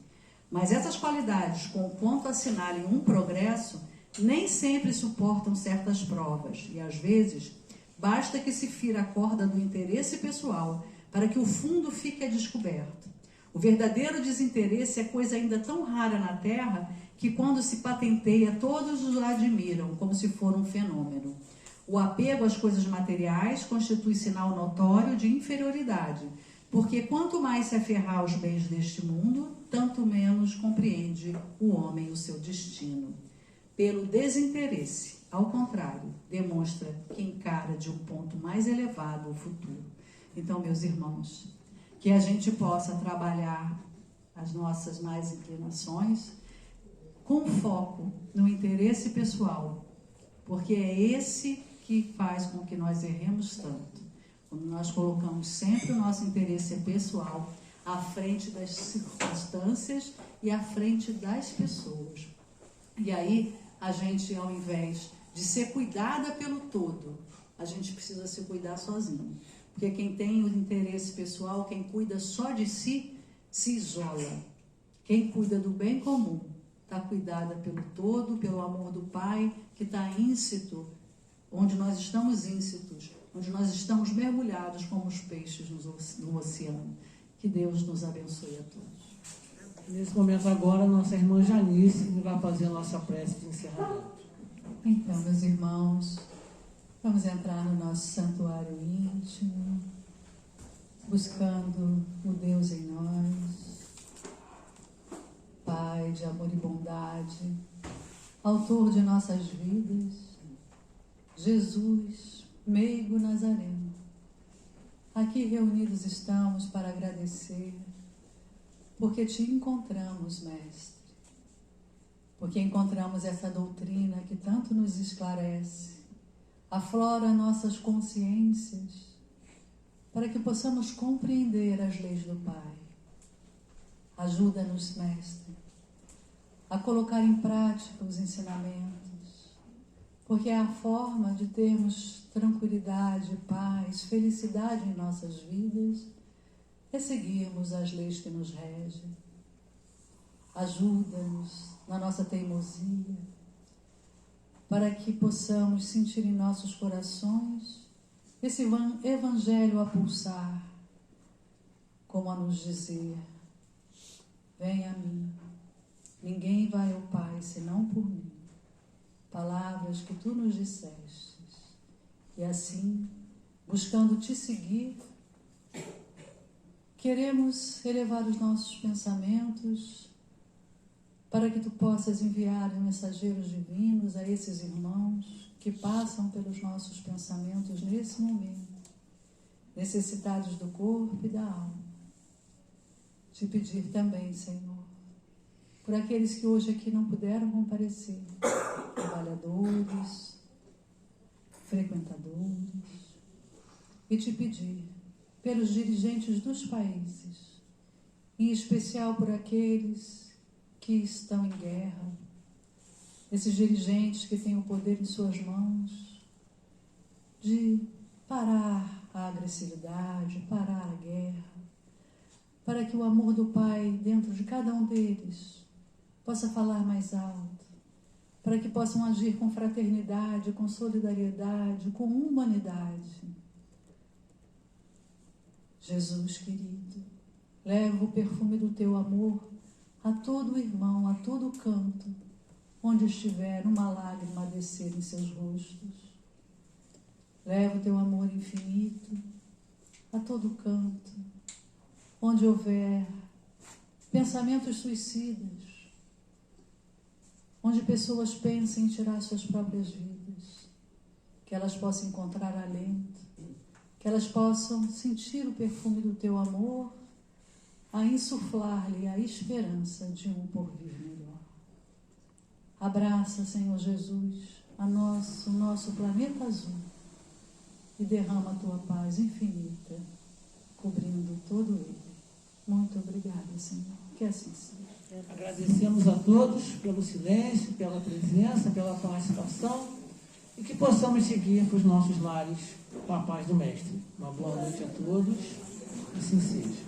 Mas essas qualidades, conquanto assinalem um progresso, nem sempre suportam certas provas. E, às vezes, basta que se fira a corda do interesse pessoal para que o fundo fique a descoberto. O verdadeiro desinteresse é coisa ainda tão rara na Terra que, quando se patenteia, todos o admiram, como se for um fenômeno. O apego às coisas materiais constitui sinal notório de inferioridade, porque quanto mais se aferrar aos bens deste mundo, tanto menos compreende o homem o seu destino. Pelo desinteresse, ao contrário, demonstra que encara de um ponto mais elevado o futuro. Então, meus irmãos, que a gente possa trabalhar as nossas más inclinações com foco no interesse pessoal, porque é esse que faz com que nós erremos tanto. Quando nós colocamos sempre o nosso interesse pessoal à frente das circunstâncias e à frente das pessoas. E aí, a gente, ao invés de ser cuidada pelo todo, a gente precisa se cuidar sozinho. Porque quem tem o interesse pessoal, quem cuida só de si, se isola. Quem cuida do bem comum está cuidada pelo todo, pelo amor do Pai, que está íncito, onde nós estamos íncitos, onde nós estamos mergulhados como os peixes no oceano. Que Deus nos abençoe a todos. Nesse momento agora, nossa irmã Janice vai fazer a nossa prece de encerramento. Então, meus irmãos, vamos entrar no nosso santuário íntimo, buscando o Deus em nós, Pai de amor e bondade, autor de nossas vidas, Jesus, meigo Nazareno. Aqui reunidos estamos para agradecer, porque te encontramos, Mestre, porque encontramos essa doutrina que tanto nos esclarece, aflora nossas consciências, para que possamos compreender as leis do Pai. Ajuda-nos, Mestre, a colocar em prática os ensinamentos, porque é a forma de termos tranquilidade, paz, felicidade em nossas vidas, é seguirmos as leis que nos regem. Ajuda-nos na nossa teimosia, para que possamos sentir em nossos corações esse evangelho a pulsar, como a nos dizer: venha a mim, ninguém vai ao Pai senão por mim. Palavras que tu nos disseste. E assim, buscando te seguir, queremos elevar os nossos pensamentos para que tu possas enviar mensageiros divinos a esses irmãos que passam pelos nossos pensamentos nesse momento, necessitados do corpo e da alma. Te pedir também, Senhor, por aqueles que hoje aqui não puderam comparecer, trabalhadores, frequentadores, e te pedir pelos dirigentes dos países, em especial por aqueles que estão em guerra, esses dirigentes que têm o poder em suas mãos de parar a agressividade, parar a guerra, para que o amor do Pai dentro de cada um deles possa falar mais alto, para que possam agir com fraternidade, com solidariedade, com humanidade. Jesus querido, leva o perfume do teu amor a todo irmão, a todo canto, onde estiver uma lágrima a descer em seus rostos. Leva o teu amor infinito a todo canto, onde houver pensamentos suicidas, onde pessoas pensem em tirar suas próprias vidas, que elas possam encontrar alento, que elas possam sentir o perfume do teu amor, a insuflar-lhe a esperança de um porvir melhor. Abraça, Senhor Jesus, o nosso planeta azul e derrama a tua paz infinita, cobrindo todo ele. Muito obrigada, Senhor. Que assim seja. Agradecemos a todos pelo silêncio, pela presença, pela participação e que possamos seguir para os nossos lares com a paz do Mestre. Uma boa noite a todos. Assim seja.